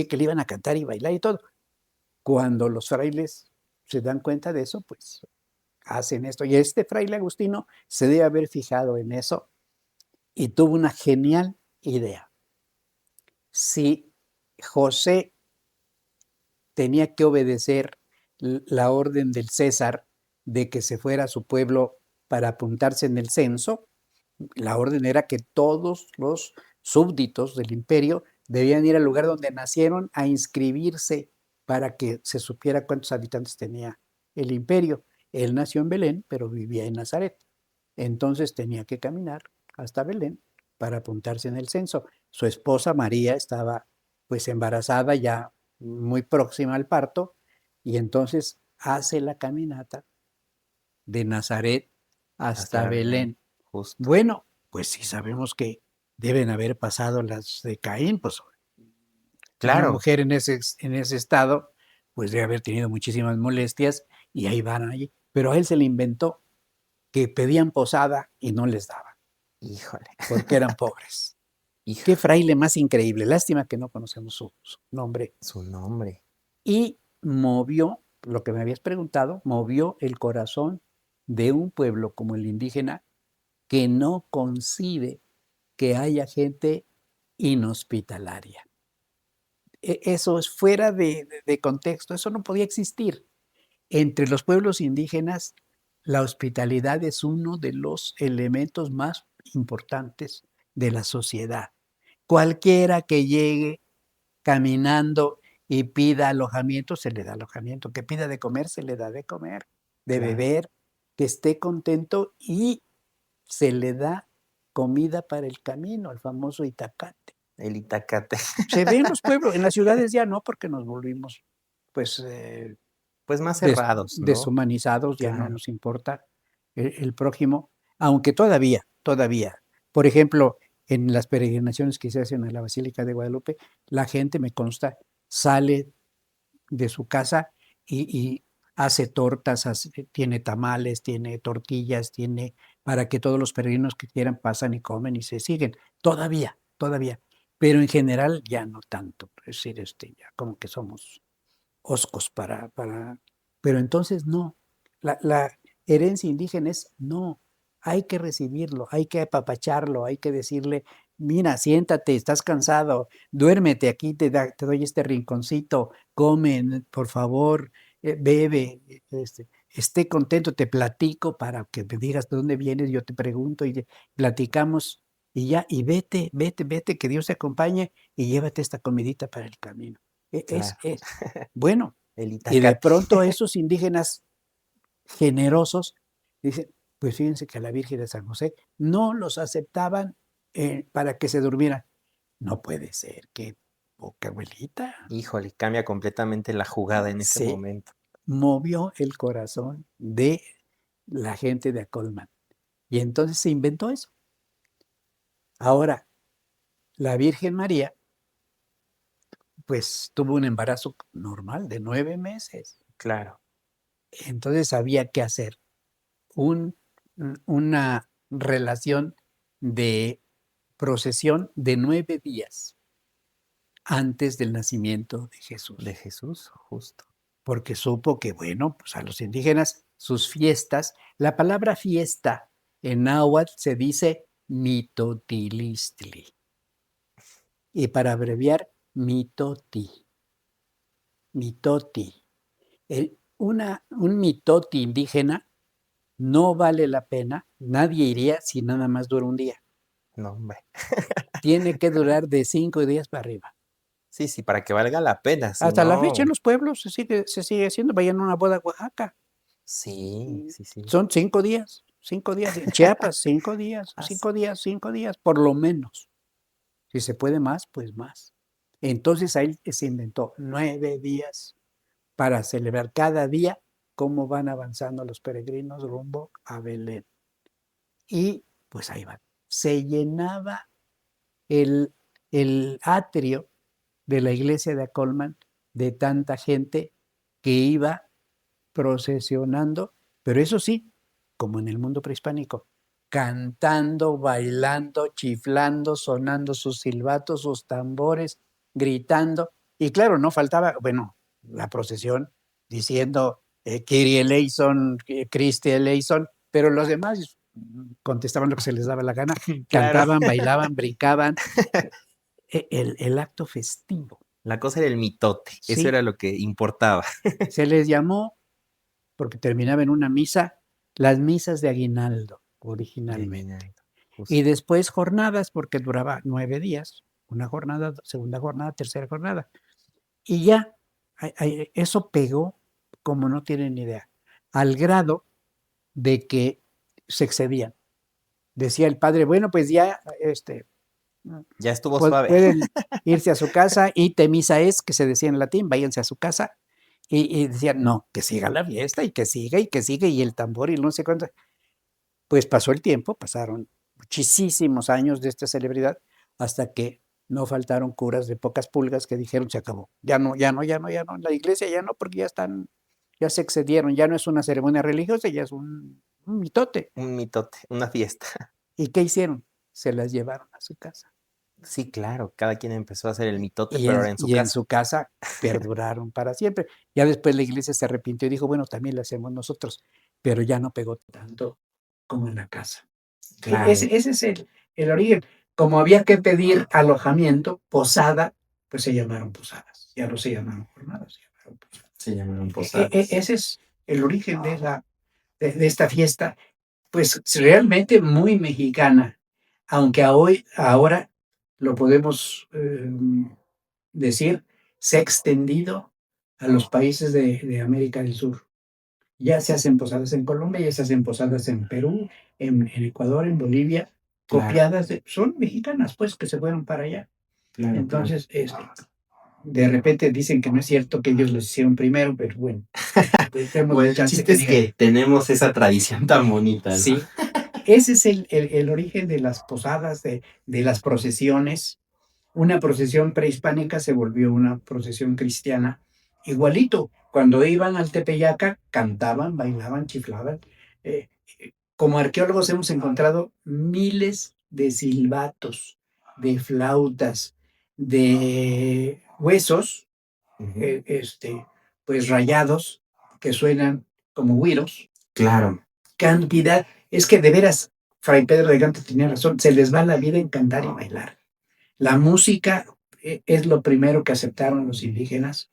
Speaker 2: que le iban a cantar y bailar y todo. Cuando los frailes se dan cuenta de eso, pues hacen esto. Y este fraile Agustino se debe haber fijado en eso y tuvo una genial idea. Si José tenía que obedecer la orden del César de que se fuera a su pueblo para apuntarse en el censo. La orden era que todos los súbditos del imperio debían ir al lugar donde nacieron a inscribirse para que se supiera cuántos habitantes tenía el imperio. Él nació en Belén, pero vivía en Nazaret. Entonces tenía que caminar hasta Belén para apuntarse en el censo. Su esposa María estaba pues embarazada, ya muy próxima al parto, y entonces hace la caminata de Nazaret hasta
Speaker 1: Hasta Belén,
Speaker 2: Belén.
Speaker 1: justo.
Speaker 2: Bueno, pues sí sabemos que deben haber pasado las de Caín, pues una
Speaker 1: Claro,
Speaker 2: mujer en ese estado, pues debe haber tenido muchísimas molestias y ahí van allí. Pero a él se le inventó que pedían posada y no les daban,
Speaker 1: híjole,
Speaker 2: porque eran pobres. Qué
Speaker 1: híjole,
Speaker 2: fraile más increíble. Lástima que no conocemos su nombre.
Speaker 1: su nombre.
Speaker 2: Y movió, lo que me habías preguntado, movió el corazón de un pueblo como el indígena que no concibe que haya gente inhospitalaria. Eso es fuera de contexto, eso no podía existir. Entre los pueblos indígenas, la hospitalidad es uno de los elementos más importantes de la sociedad. Cualquiera que llegue caminando y pida alojamiento, se le da alojamiento, que pida de comer, se le da de comer, de
Speaker 1: Claro,
Speaker 2: beber, que esté contento y se le da comida para el camino, el famoso itacate.
Speaker 1: el Itacate.
Speaker 2: Se ve en los pueblos, en las ciudades ya no, porque nos volvimos, pues,
Speaker 1: Pues más cerrados, ¿no?
Speaker 2: deshumanizados, ya no
Speaker 1: Claro,
Speaker 2: nos importa el prójimo, aunque todavía, por ejemplo, en las peregrinaciones que se hacen a la Basílica de Guadalupe, la gente, me consta, sale de su casa y hace tortas, tiene tamales, tiene tortillas, tiene para que todos los peregrinos que quieran pasan y comen y se siguen. Todavía. Pero en general ya no tanto. Es decir, ya como que somos oscos pero entonces no. La herencia indígena es no. Hay que recibirlo, hay que apapacharlo, hay que decirle, mira, siéntate, estás cansado, duérmete, aquí te doy este rinconcito, come, por favor, bebe, esté contento, te platico para que me digas de dónde vienes, yo te pregunto y platicamos y ya, y vete, que Dios te acompañe y llévate esta comidita para el camino.
Speaker 1: claro.
Speaker 2: Es bueno.
Speaker 1: El
Speaker 2: Y de
Speaker 1: Itacate.
Speaker 2: pronto esos indígenas generosos dicen, pues fíjense que a la Virgen de San José no los aceptaban para que se durmieran. No puede ser, qué poca abuelita.
Speaker 1: Híjole, cambia completamente la jugada en ese
Speaker 2: Se
Speaker 1: momento.
Speaker 2: movió el corazón de la gente de Acolman. Y entonces se inventó eso. Ahora, la Virgen María, pues tuvo un embarazo normal de 9 meses.
Speaker 1: Claro,
Speaker 2: Entonces había que hacer un, una relación de procesión de 9 días antes del nacimiento de
Speaker 1: de
Speaker 2: Jesús,
Speaker 1: Jesús, justo.
Speaker 2: porque supo que, bueno, pues a los indígenas sus fiestas, la palabra fiesta en náhuatl se dice mitotilistli, y para abreviar, mitoti. Un mitoti indígena no vale la pena, nadie iría si nada más dura un día.
Speaker 1: No, hombre.
Speaker 2: Tiene que durar de 5 días para arriba.
Speaker 1: Sí, sí, para que valga la pena, si
Speaker 2: Hasta la fecha en
Speaker 1: no.
Speaker 2: los pueblos se sigue haciendo. Vayan a una boda a Oaxaca.
Speaker 1: Sí, sí, sí.
Speaker 2: Son 5 días. 5 días. En Chiapas, 5 días.
Speaker 1: As-
Speaker 2: 5 días, 5 días, por lo menos. Si se puede más, pues más. Entonces ahí se inventó 9 días para celebrar cada día cómo van avanzando los peregrinos rumbo a Belén. Y pues ahí van. Se llenaba el, el atrio de la iglesia de Acolman de tanta gente que iba procesionando, pero eso sí, como en el mundo prehispánico, cantando, bailando, chiflando, sonando sus silbatos, sus tambores, gritando. Y claro, no faltaba, bueno, la procesión diciendo Kyrie eleison, Christi eleison, pero los demás contestaban lo que se les daba la gana,
Speaker 1: Claro.
Speaker 2: cantaban, bailaban, brincaban, el acto festivo.
Speaker 1: La cosa era el mitote, eso
Speaker 2: Sí,
Speaker 1: era lo que importaba.
Speaker 2: se les llamó, porque terminaba en una misa, las misas de aguinaldo
Speaker 1: De
Speaker 2: originalmente.
Speaker 1: aguinaldo,
Speaker 2: Y
Speaker 1: justo.
Speaker 2: después jornadas, porque duraba 9 días, una jornada, segunda jornada, tercera jornada. Y ya, eso pegó como no tienen ni idea, al grado de que se excedían. Decía el padre, bueno, pues ya
Speaker 1: Ya estuvo suave.
Speaker 2: pueden irse a su casa, y temisa es, que se decía en latín, váyanse a su casa. Y decían, no, que siga la fiesta y que siga y que siga, y el tambor y no sé cuánto. Pues pasó el tiempo, pasaron muchísimos años de esta celebridad, hasta que no faltaron curas de pocas pulgas que dijeron: "Se acabó, ya no, ya no, ya no, ya no, la iglesia ya no, porque ya se excedieron, ya no es una ceremonia religiosa, ya es un mitote".
Speaker 1: Un mitote, una fiesta.
Speaker 2: ¿Y qué hicieron? Se las llevaron a su casa.
Speaker 1: Sí, claro, cada quien empezó a hacer el mitote,
Speaker 2: Y
Speaker 1: pero
Speaker 2: en
Speaker 1: ahora en su
Speaker 2: y en
Speaker 1: casa.
Speaker 2: su casa perduraron para siempre. Ya después la iglesia se arrepintió y dijo: "Bueno, también lo hacemos nosotros", pero ya no pegó tanto como en la casa.
Speaker 1: Claro,
Speaker 2: Ese es el origen. Como había que pedir alojamiento, posada, pues se llamaron posadas, ya no se llamaron jornadas, se llamaron posadas.
Speaker 1: se llamaron posadas.
Speaker 2: Ese es el origen de esta fiesta, pues realmente muy mexicana, aunque ahora lo podemos decir, se ha extendido a los países de América del Sur. Ya se hacen posadas en Colombia, ya se hacen posadas en Perú, en Ecuador, en Bolivia,
Speaker 1: Claro,
Speaker 2: copiadas son mexicanas, pues, que se fueron para allá.
Speaker 1: claro, claro.
Speaker 2: Entonces, de repente dicen que no es cierto, que ellos lo hicieron primero, pero bueno, pues
Speaker 1: Bueno,
Speaker 2: démosle
Speaker 1: el
Speaker 2: chance
Speaker 1: chiste
Speaker 2: que
Speaker 1: es
Speaker 2: digan.
Speaker 1: que tenemos esa tradición tan bonita, ¿no?
Speaker 2: Sí, ese es el origen de las posadas, de las procesiones. Una procesión prehispánica se volvió una procesión cristiana. Igualito, cuando iban al Tepeyaca, cantaban, bailaban, chiflaban. Eh, Como arqueólogos hemos encontrado miles de silbatos, de flautas, de huesos,
Speaker 1: Ujú.
Speaker 2: pues rayados, que suenan como güiros.
Speaker 1: Claro,
Speaker 2: Cantidad, es que de veras, Fray Pedro de Gante tenía razón, se les va la vida en cantar y bailar. La música es lo primero que aceptaron los indígenas.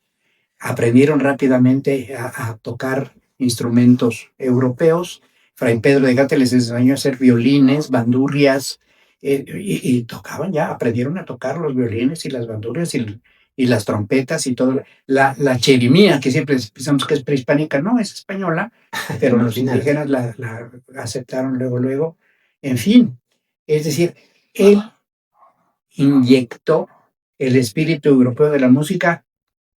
Speaker 2: Aprendieron rápidamente a tocar instrumentos europeos. Fray Pedro de Gante les enseñó a hacer violines, bandurrias, y tocaban ya, aprendieron a tocar los violines y las bandurrias y las trompetas y todo. La cherimía, que siempre pensamos que es prehispánica, no, es española, pero los
Speaker 1: imagínate.
Speaker 2: indígenas la aceptaron luego, luego. En fin, es decir, él inyectó el espíritu europeo de la música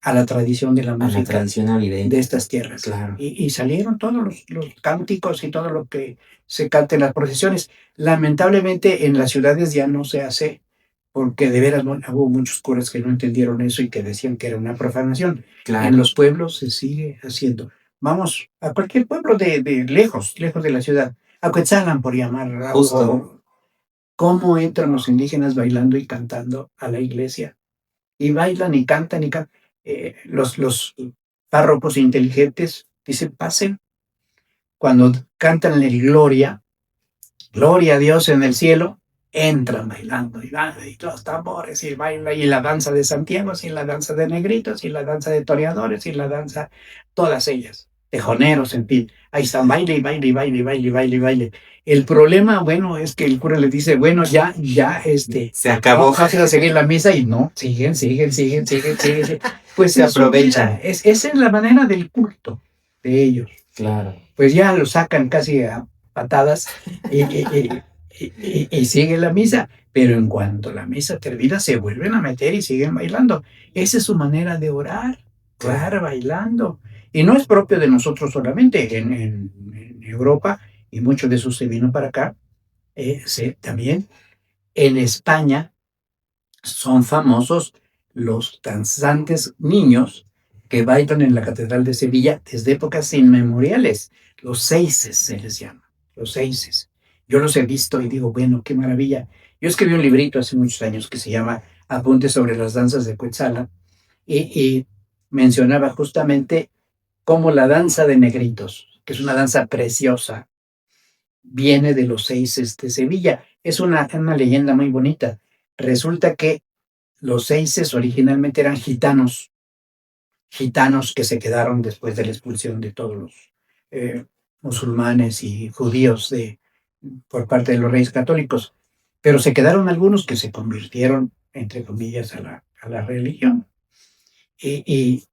Speaker 2: a la tradición de la
Speaker 1: A la
Speaker 2: música
Speaker 1: tradición
Speaker 2: de
Speaker 1: navideña,
Speaker 2: estas tierras.
Speaker 1: claro.
Speaker 2: Y salieron todos los cánticos y todo lo que se canta en las procesiones. Lamentablemente en las ciudades ya no se hace, porque de veras hubo muchos curas que no entendieron eso y que decían que era una profanación. En
Speaker 1: Claro,
Speaker 2: los pueblos se sigue haciendo. Vamos a cualquier pueblo de lejos, lejos de la ciudad, a Quetzalan por llamar,
Speaker 1: justo.
Speaker 2: cómo entran los indígenas bailando y cantando a la iglesia. Y bailan y cantan y cantan. Los párrocos inteligentes dicen: pasen. Cuando cantan el Gloria, Gloria a Dios en el cielo, entran bailando y los tambores y baila, y la danza de Santiago, y la danza de negritos, y la danza de toreadores, y la danza, todas ellas, tejoneros, en fin, ahí están, baile y baile y baile y baile y baile y baile. El problema, bueno, es que el cura les dice: bueno, ya,
Speaker 1: Se acabó.
Speaker 2: vamos a seguir la misa, y no, siguen. Pues
Speaker 1: Se
Speaker 2: es su vida,
Speaker 1: aprovechan.
Speaker 2: esa es la manera del culto de ellos.
Speaker 1: Claro.
Speaker 2: Pues ya lo sacan casi a patadas, y, y sigue la misa, pero en cuanto la misa termina, se vuelven a meter y siguen bailando. Esa es su manera de orar, orar
Speaker 1: Claro.
Speaker 2: bailando. Y no es propio de nosotros solamente, en Europa, y mucho de eso se vino para acá, también en España son famosos los danzantes niños que bailan en la Catedral de Sevilla desde épocas inmemoriales. Los seises se les llama, los seises. Yo los he visto y digo: bueno, qué maravilla. Yo escribí un librito hace muchos años que se llama Apuntes sobre las danzas de Cuetzala, y mencionaba justamente cómo la danza de negritos, que es una danza preciosa, viene de los seises de Sevilla. Es una leyenda muy bonita. Resulta que Los seises originalmente eran gitanos que se quedaron después de la expulsión de todos los eh, musulmanes y judíos por parte de los reyes católicos. Pero se quedaron algunos que se convirtieron, entre comillas, a la religión. Y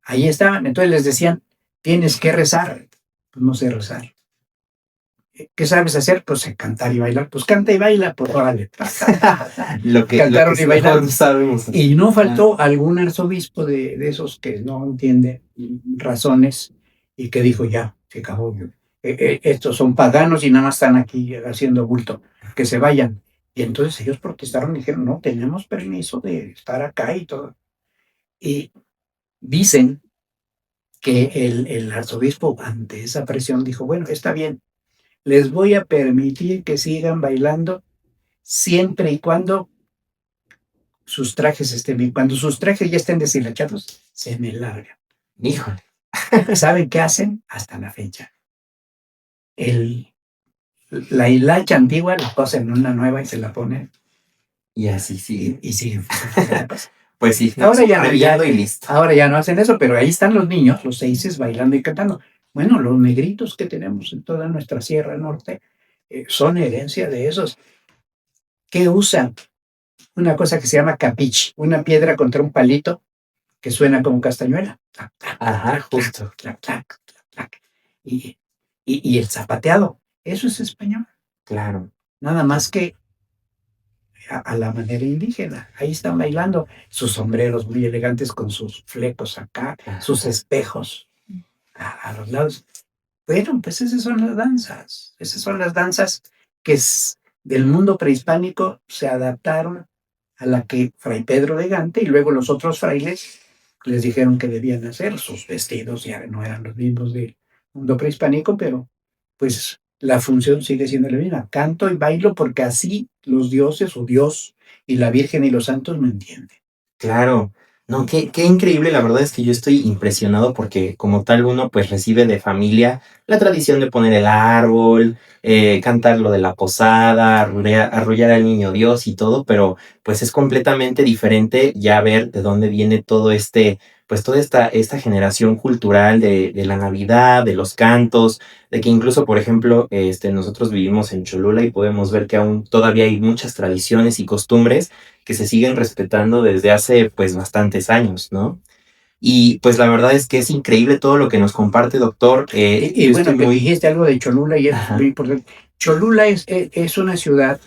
Speaker 2: ahí estaban. Entonces les decían, tienes que rezar. Pues no sé rezar. ¿Qué sabes hacer? Pues cantar y bailar. Pues canta y baila, pues órale.
Speaker 1: Lo que
Speaker 2: Cantaron y bailaron.
Speaker 1: mejor sabemos.
Speaker 2: Y no faltó algún arzobispo de esos que no entiende razones y que dijo, ya, se acabó. Estos son paganos y nada más están aquí haciendo bulto, que se vayan. Y entonces ellos protestaron y dijeron, no, tenemos permiso de estar acá y todo. Y dicen que el arzobispo ante esa presión dijo, bueno, está bien, les voy a permitir que sigan bailando siempre y cuando sus trajes estén bien. Cuando sus trajes ya estén deshilachados, se me largan.
Speaker 1: Híjole.
Speaker 2: ¿Saben qué hacen? Hasta la fecha. La hilacha antigua la cosen en una nueva y se la ponen
Speaker 1: Y así sigue.
Speaker 2: y siguen.
Speaker 1: Pues sí,
Speaker 2: Ahora ya,
Speaker 1: y listo.
Speaker 2: ahora ya no hacen eso, pero ahí están los niños, los seises, bailando y cantando. Bueno, los negritos que tenemos en toda nuestra Sierra Norte son herencia de esos. ¿Qué usan? Una cosa que se llama capiche, una piedra contra un palito que suena como castañuela.
Speaker 1: Ajá, justo.
Speaker 2: Clac, clac, clac, clac. Y el zapateado, eso es español.
Speaker 1: Claro.
Speaker 2: Nada más que a la manera indígena. Ahí están bailando sus sombreros muy elegantes con sus flecos acá, sus espejos a los lados. Bueno, pues esas son las danzas. Esas son las danzas que del mundo prehispánico se adaptaron a la que Fray Pedro de Gante y luego los otros frailes les dijeron que debían hacer. Sus vestidos ya no eran los mismos del mundo prehispánico, pero pues la función sigue siendo la misma. Canto y bailo porque así los dioses o Dios y la Virgen y los santos me entienden.
Speaker 1: Claro. No, qué increíble, la verdad es que yo estoy impresionado porque como tal uno pues recibe de familia la tradición de poner el árbol, cantar lo de la posada, arrullar al niño Dios y todo, pero pues es completamente diferente ya ver de dónde viene todo pues toda esta generación cultural de la Navidad, de los cantos, de que incluso, por ejemplo, nosotros vivimos en Cholula y podemos ver que aún todavía hay muchas tradiciones y costumbres que se siguen respetando desde hace pues bastantes años, ¿no? Y pues la verdad es que es increíble todo lo que nos comparte, doctor.
Speaker 2: Y
Speaker 1: Yo
Speaker 2: bueno,
Speaker 1: estoy muy...
Speaker 2: dijiste algo de Cholula y es
Speaker 1: Ajá,
Speaker 2: muy importante. Cholula es una ciudad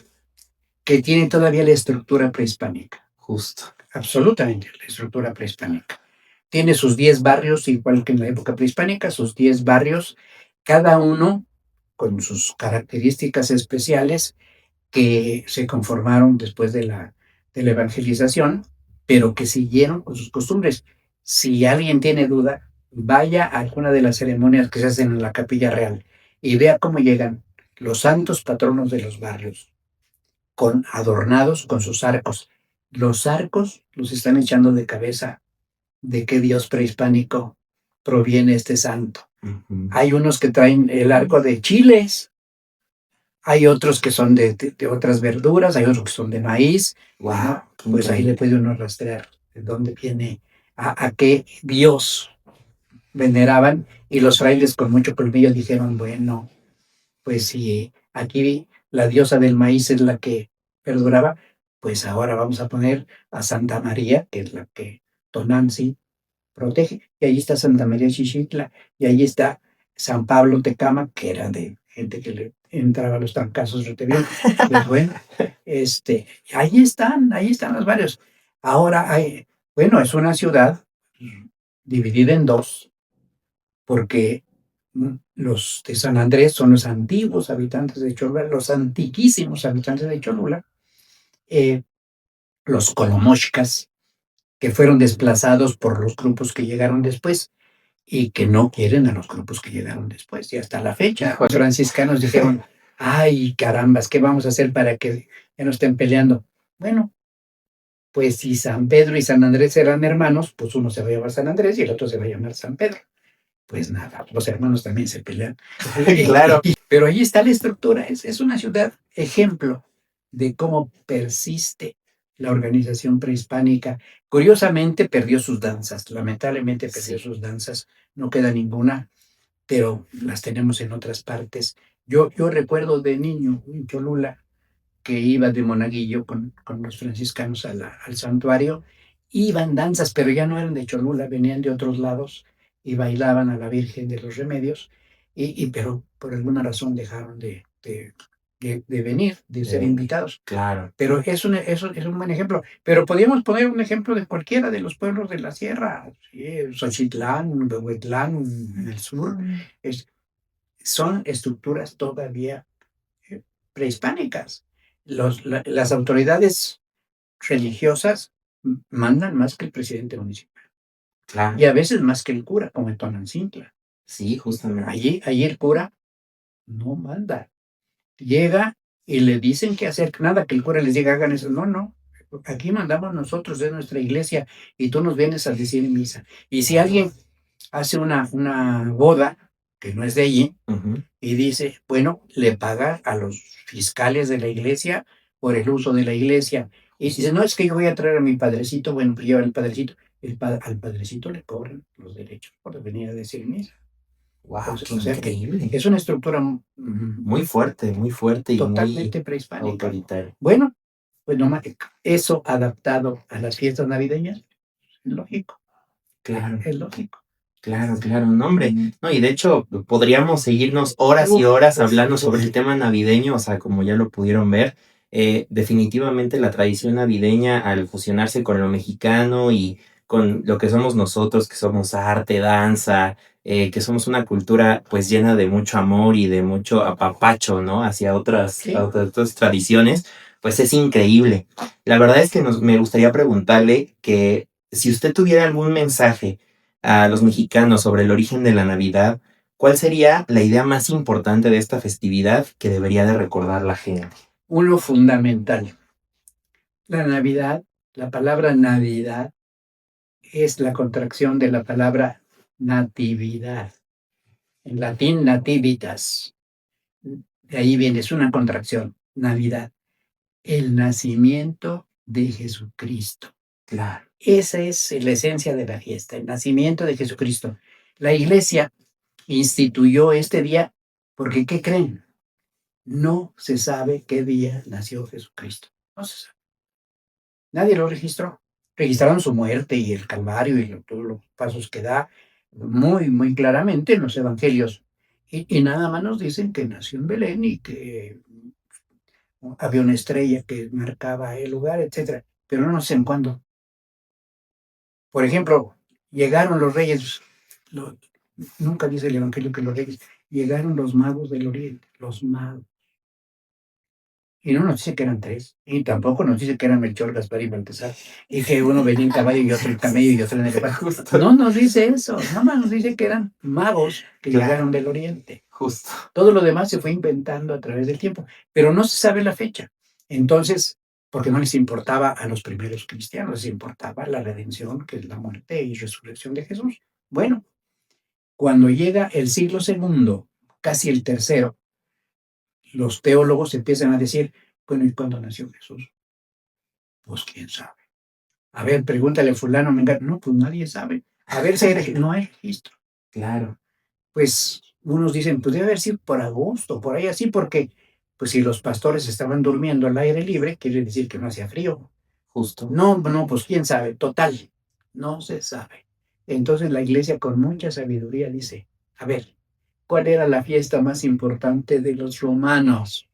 Speaker 2: que tiene todavía la estructura prehispánica,
Speaker 1: justo.
Speaker 2: absolutamente la estructura prehispánica. Tiene sus 10 barrios, igual que en la época prehispánica, sus 10 barrios, cada uno con sus características especiales que se conformaron después de la evangelización, pero que siguieron con sus costumbres. Si alguien tiene duda, vaya a alguna de las ceremonias que se hacen en la Capilla Real y vea cómo llegan los santos patronos de los barrios, adornados con sus arcos. Los arcos los están echando de cabeza de qué dios prehispánico proviene este santo.
Speaker 1: Ujú.
Speaker 2: Hay unos que traen el arco de chiles, hay otros que son de otras verduras, hay otros que son de maíz.
Speaker 1: Wow,
Speaker 2: Bueno, pues ahí le puede uno rastrear de dónde viene, a qué dios veneraban. Y los frailes con mucho colmillo dijeron, bueno, pues si aquí la diosa del maíz es la que perduraba, pues ahora vamos a poner a Santa María, que es la que Tonantzin protege, y ahí está Santa María Xixitla, y ahí está San Pablo Tecama, que era de gente que le entraba a los trancazos rete bien. Pues bueno, ahí están los varios. Ahora bueno, es una ciudad dividida en dos, porque los de San Andrés son los antiguos habitantes de Cholula, los antiquísimos habitantes de Cholula, los colomochcas, que fueron desplazados por los grupos que llegaron después y que no quieren a los grupos que llegaron después. Y hasta la fecha, los franciscanos dijeron, ay, carambas, ¿qué vamos a hacer para que ya no estén peleando? Bueno, pues si San Pedro y San Andrés eran hermanos, pues uno se va a llamar San Andrés y el otro se va a llamar San Pedro. Pues nada, los hermanos también se pelean.
Speaker 1: Claro.
Speaker 2: Pero ahí está la estructura, es una ciudad ejemplo de cómo persiste la organización prehispánica. Curiosamente perdió sus danzas, lamentablemente perdió
Speaker 1: Sí.
Speaker 2: sus danzas, no queda ninguna, pero las tenemos en otras partes. Yo recuerdo de niño en Cholula que iba de monaguillo con los franciscanos al santuario, iban danzas, pero ya no eran de Cholula, venían de otros lados y bailaban a la Virgen de los Remedios, pero por alguna razón dejaron de venir, de ser invitados.
Speaker 1: Claro.
Speaker 2: Pero es un buen ejemplo. Pero podríamos poner un ejemplo de cualquiera de los pueblos de la sierra, sí, Xochitlán, Behuetlán, en el sur. Es, son estructuras todavía prehispánicas. Las autoridades religiosas mandan más que el presidente municipal
Speaker 1: Claro.
Speaker 2: y a veces más que el cura, como en Tonancintla.
Speaker 1: Sí, justamente.
Speaker 2: Allí el cura no manda. Llega y le dicen qué hacer, nada que el cura les diga, hagan eso. No, no. Aquí mandamos nosotros de nuestra iglesia y tú nos vienes a decir misa. Y si alguien hace una boda que no es de allí, y dice, bueno, le paga a los fiscales de la iglesia por el uso de la iglesia. Y dice, no, es que yo voy a traer a mi padrecito, bueno, pues lleva al padrecito. Al padrecito le cobran los derechos por venir a decir misa.
Speaker 1: Wow,
Speaker 2: Entonces,
Speaker 1: qué
Speaker 2: o sea que
Speaker 1: increíble.
Speaker 2: es una estructura
Speaker 1: Muy fuerte y muy
Speaker 2: totalmente prehispánica.
Speaker 1: autoritaria.
Speaker 2: Bueno, pues nomás eso adaptado a las fiestas navideñas, es lógico,
Speaker 1: Claro.
Speaker 2: es lógico.
Speaker 1: Claro, claro, no, hombre. No, y de hecho podríamos seguirnos horas y horas hablando sobre el tema navideño, o sea, como ya lo pudieron ver, definitivamente la tradición navideña al fusionarse con lo mexicano y con lo que somos nosotros, que somos arte, danza, que somos una cultura pues llena de mucho amor y de mucho apapacho, ¿no? Hacia
Speaker 2: Sí.
Speaker 1: otras tradiciones, pues es increíble. La verdad es que me gustaría preguntarle que si usted tuviera algún mensaje a los mexicanos sobre el origen de la Navidad, ¿cuál sería la idea más importante de esta festividad que debería de recordar la gente?
Speaker 2: Uno fundamental. La Navidad, la palabra Navidad es la contracción de la palabra natividad. En latín, nativitas. De ahí viene, es una contracción, Navidad. El nacimiento de Jesucristo.
Speaker 1: Claro.
Speaker 2: Esa es la esencia de la fiesta, el nacimiento de Jesucristo. La iglesia instituyó este día porque, ¿qué creen? No se sabe qué día nació Jesucristo. No se sabe. Nadie lo registró. Registraron su muerte y el Calvario y todos los pasos que da muy, muy claramente en los evangelios. Y nada más nos dicen que nació en Belén y que había una estrella que marcaba el lugar, etcétera. Pero no sé en cuándo. Por ejemplo, llegaron los reyes, lo- nunca dice el evangelio que los reyes, llegaron los magos del oriente, los magos. Y no nos dice que eran tres, y tampoco nos dice que eran Melchor, Gaspar y Baltasar, y que uno venía en caballo y otro en camello y otro en el caballo.
Speaker 1: Justo.
Speaker 2: No nos dice eso, nada más nos dice que eran magos que
Speaker 1: Claro.
Speaker 2: llegaron del oriente.
Speaker 1: Justo.
Speaker 2: Todo lo demás se fue inventando a través del tiempo, pero no se sabe la fecha. Entonces, porque no les importaba a los primeros cristianos, les importaba la redención, que es la muerte y resurrección de Jesús. Bueno, cuando llega el siglo segundo, casi el tercero, los teólogos empiezan a decir, bueno, ¿y cuándo nació Jesús? Pues quién sabe. A ver, pregúntale a fulano, no, pues nadie sabe. A ver si no hay registro.
Speaker 1: Claro.
Speaker 2: Pues unos dicen, pues debe haber sido por agosto, por ahí así, porque pues si los pastores estaban durmiendo al aire libre, quiere decir que no hacía frío.
Speaker 1: Justo.
Speaker 2: No, no, pues quién sabe, total, no se sabe. Entonces la iglesia con mucha sabiduría dice, a ver, ¿cuál era la fiesta más importante de los romanos?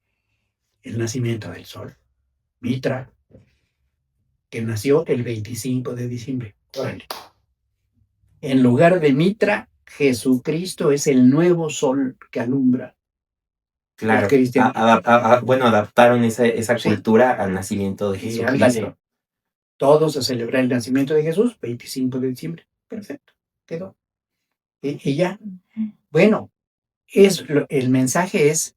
Speaker 2: El nacimiento del sol, Mitra, que nació el 25 de diciembre. Órale. En lugar de Mitra, Jesucristo es el nuevo sol que alumbra el
Speaker 1: Claro.
Speaker 2: cristianismo.
Speaker 1: Bueno, adaptaron esa
Speaker 2: Sí.
Speaker 1: cultura al nacimiento de
Speaker 2: Y ándale,
Speaker 1: Jesucristo.
Speaker 2: todos a celebrar el nacimiento de Jesús, 25 de diciembre. Perfecto, quedó. Y ya. Bueno, el mensaje es,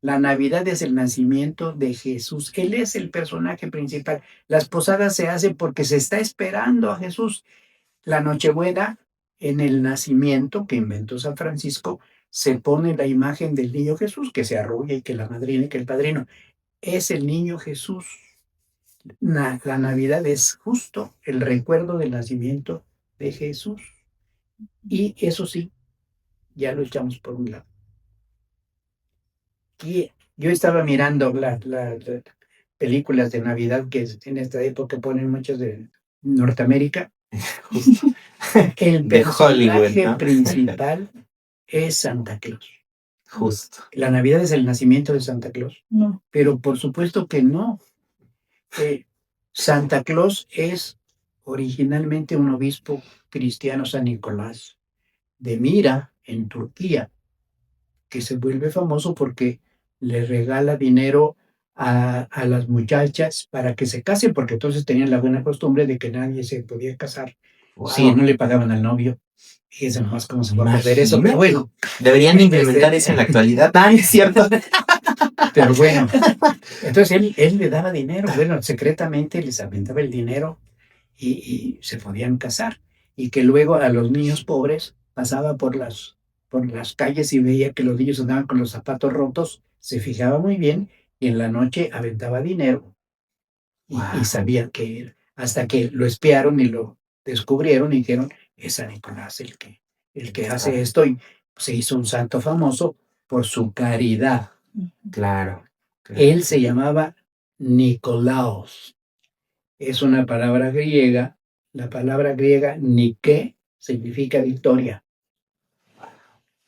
Speaker 2: la Navidad es el nacimiento de Jesús. Él es el personaje principal. Las posadas se hacen porque se está esperando a Jesús. La Nochebuena, en el nacimiento que inventó San Francisco, se pone la imagen del niño Jesús, que se arrulla y que la madrina y que el padrino. Es el niño Jesús. La Navidad es justo el recuerdo del nacimiento de Jesús. Y eso sí, ya lo echamos por un lado. Yo estaba mirando las películas de Navidad que en esta época ponen muchas de Norteamérica.
Speaker 1: Justo.
Speaker 2: El
Speaker 1: De Hollywood,
Speaker 2: personaje
Speaker 1: ¿no?
Speaker 2: principal es Santa Claus.
Speaker 1: Justo.
Speaker 2: ¿La Navidad es el nacimiento de Santa Claus? No. Pero por supuesto que no. Santa Claus es originalmente un obispo cristiano, San Nicolás, de Mira, en Turquía, que se vuelve famoso porque le regala dinero a las muchachas para que se casen, porque entonces tenían la buena costumbre de que nadie se podía casar si
Speaker 1: Wow.
Speaker 2: no le pagaban al novio. Y es nomás cómo se va a perder eso, pero
Speaker 1: Imagínate.
Speaker 2: bueno.
Speaker 1: Deberían implementar eso en la actualidad. Ah, es cierto.
Speaker 2: Pero bueno, entonces él le daba dinero, bueno, secretamente les aventaba el dinero y se podían casar. Y que luego a los niños pobres pasaba por las calles y veía que los niños andaban con los zapatos rotos, se fijaba muy bien y en la noche aventaba dinero y sabían que era. Hasta que lo espiaron y lo descubrieron y dijeron, es San Nicolás el que hace esto y se hizo un santo famoso por su caridad.
Speaker 1: Claro.
Speaker 2: Él se llamaba Nicolaos. Es una palabra griega. La palabra griega Nike significa victoria.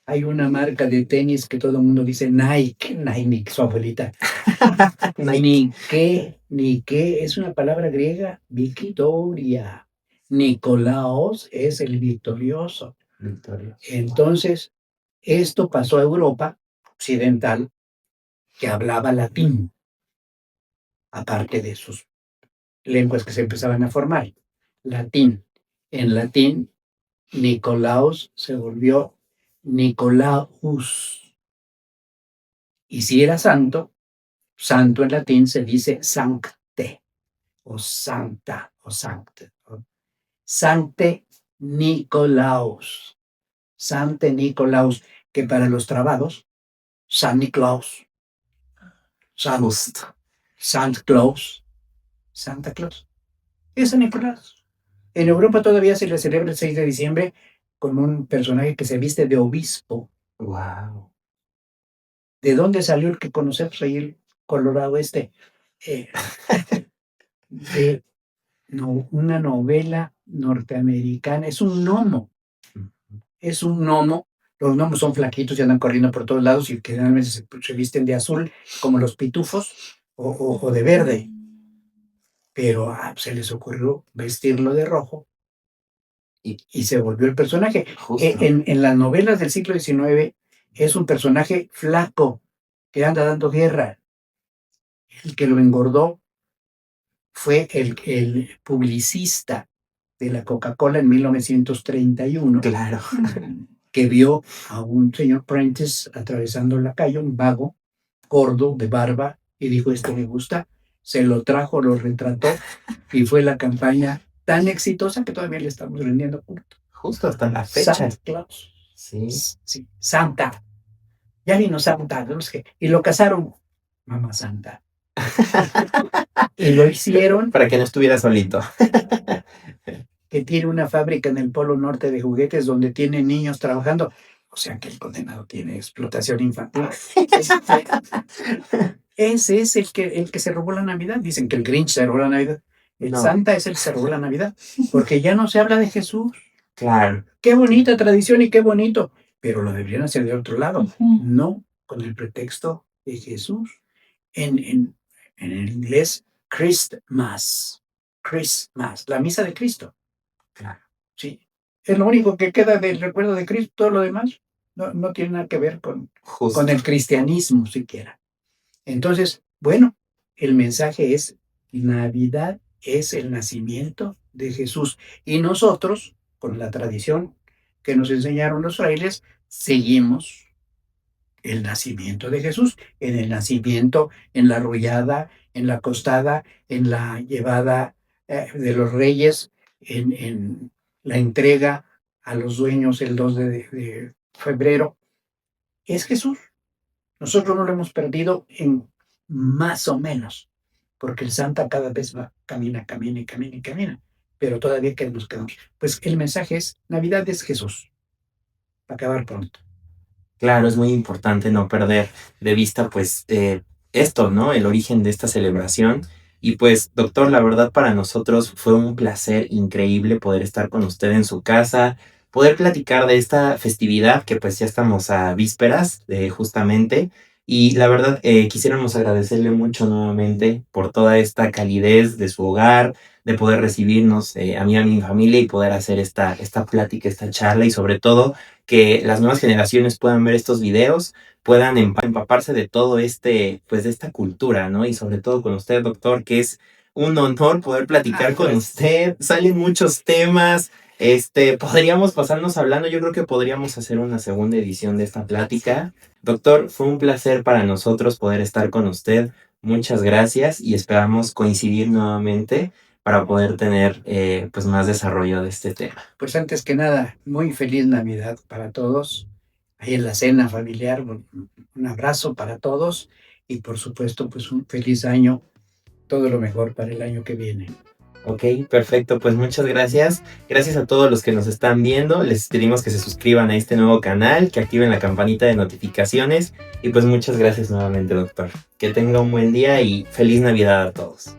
Speaker 2: Hay una marca de tenis que todo el mundo dice Nike, Nike, su abuelita. Nike es una palabra griega, victoria. Nicolaos es el victorioso. Entonces, esto pasó a Europa occidental, que hablaba latín, aparte de sus lenguas que se empezaban a formar. Latín. En latín, Nicolaus se volvió Nicolaus. Y si era santo, santo en latín se dice sancte, o santa, o sancte. Sancte Nicolaus. Sante Nicolaus, que para los trabados, San Niklaus. Sant Claus. Santa Claus. Es San Nicolás. En Europa todavía se le celebra el 6 de diciembre con un personaje que se viste de obispo.
Speaker 1: Wow.
Speaker 2: ¿De dónde salió el que conocemos ahí, el Colorado este? De una novela norteamericana. Es un gnomo. Es un gnomo. Los gnomos son flaquitos y andan corriendo por todos lados y generalmente se visten de azul, como los pitufos, o de verde. Pero se les ocurrió vestirlo de rojo y se volvió el personaje. En las novelas del siglo XIX es un personaje flaco que anda dando guerra. El que lo engordó fue el publicista de la Coca-Cola en 1931.
Speaker 1: Claro.
Speaker 2: Que vio a un señor Prentice atravesando la calle, un vago, gordo, de barba, y dijo, esto me gusta. Se lo trajo, lo retrató, y fue la campaña tan exitosa que todavía le estamos rendiendo culto.
Speaker 1: Justo hasta la fecha.
Speaker 2: Santa Claus.
Speaker 1: Sí.
Speaker 2: Sí. Santa. Ya vino Santa, no sé qué. Y lo casaron, Mamá Santa. Y lo hicieron.
Speaker 1: Para que no estuviera solito.
Speaker 2: Que tiene una fábrica en el Polo Norte de juguetes donde tiene niños trabajando. O sea que el condenado tiene explotación infantil. Ese es el que se robó la Navidad. Dicen que el Grinch se robó la Navidad. El Santa es el que se robó la Navidad. Porque ya no se habla de Jesús.
Speaker 1: Claro.
Speaker 2: Qué bonita tradición y qué bonito. Pero lo deberían hacer de otro lado. No con el pretexto de Jesús. En el inglés, Christmas. Christmas. La misa de Cristo.
Speaker 1: Claro.
Speaker 2: Sí. Es lo único que queda del recuerdo de Cristo. Todo lo demás no tiene nada que ver con el cristianismo siquiera. Entonces, bueno, el mensaje es, Navidad es el nacimiento de Jesús. Y nosotros, con la tradición que nos enseñaron los frailes, seguimos el nacimiento de Jesús. En el nacimiento, en la arrullada, en la acostada, en la llevada de los reyes, en la entrega a los dueños el 2 de febrero. Es Jesús. Nosotros no lo hemos perdido en más o menos. porque el Santa cada vez va, camina, camina y camina y camina, pero todavía queremos quedar. Pues el mensaje es, Navidad es Jesús, para acabar pronto.
Speaker 1: Claro, es muy importante no perder de vista, pues, esto, ¿no? El origen de esta celebración. Y pues, doctor, la verdad para nosotros fue un placer increíble poder estar con usted en su casa, poder platicar de esta festividad que pues ya estamos a vísperas de justamente. Y la verdad, quisiéramos agradecerle mucho nuevamente por toda esta calidez de su hogar, de poder recibirnos a mí y a mi familia y poder hacer esta plática, esta charla y sobre todo que las nuevas generaciones puedan ver estos videos, puedan empaparse de todo pues de esta cultura, ¿no? Y sobre todo con usted, doctor, que es un honor poder platicar con usted. Salen muchos temas. Podríamos pasarnos hablando, yo creo que podríamos hacer una segunda edición de esta plática. Doctor, fue un placer para nosotros poder estar con usted. Muchas gracias y esperamos coincidir nuevamente para poder tener pues más desarrollo de este tema.
Speaker 2: Pues antes que nada, muy feliz Navidad para todos. Ahí en la cena familiar, un abrazo para todos y por supuesto, pues un feliz año, todo lo mejor para el año que viene.
Speaker 1: Ok, perfecto, pues muchas gracias. Gracias a todos los que nos están viendo. Les pedimos que se suscriban a este nuevo canal, que activen la campanita de notificaciones y pues muchas gracias nuevamente, doctor. Que tenga un buen día y feliz Navidad a todos.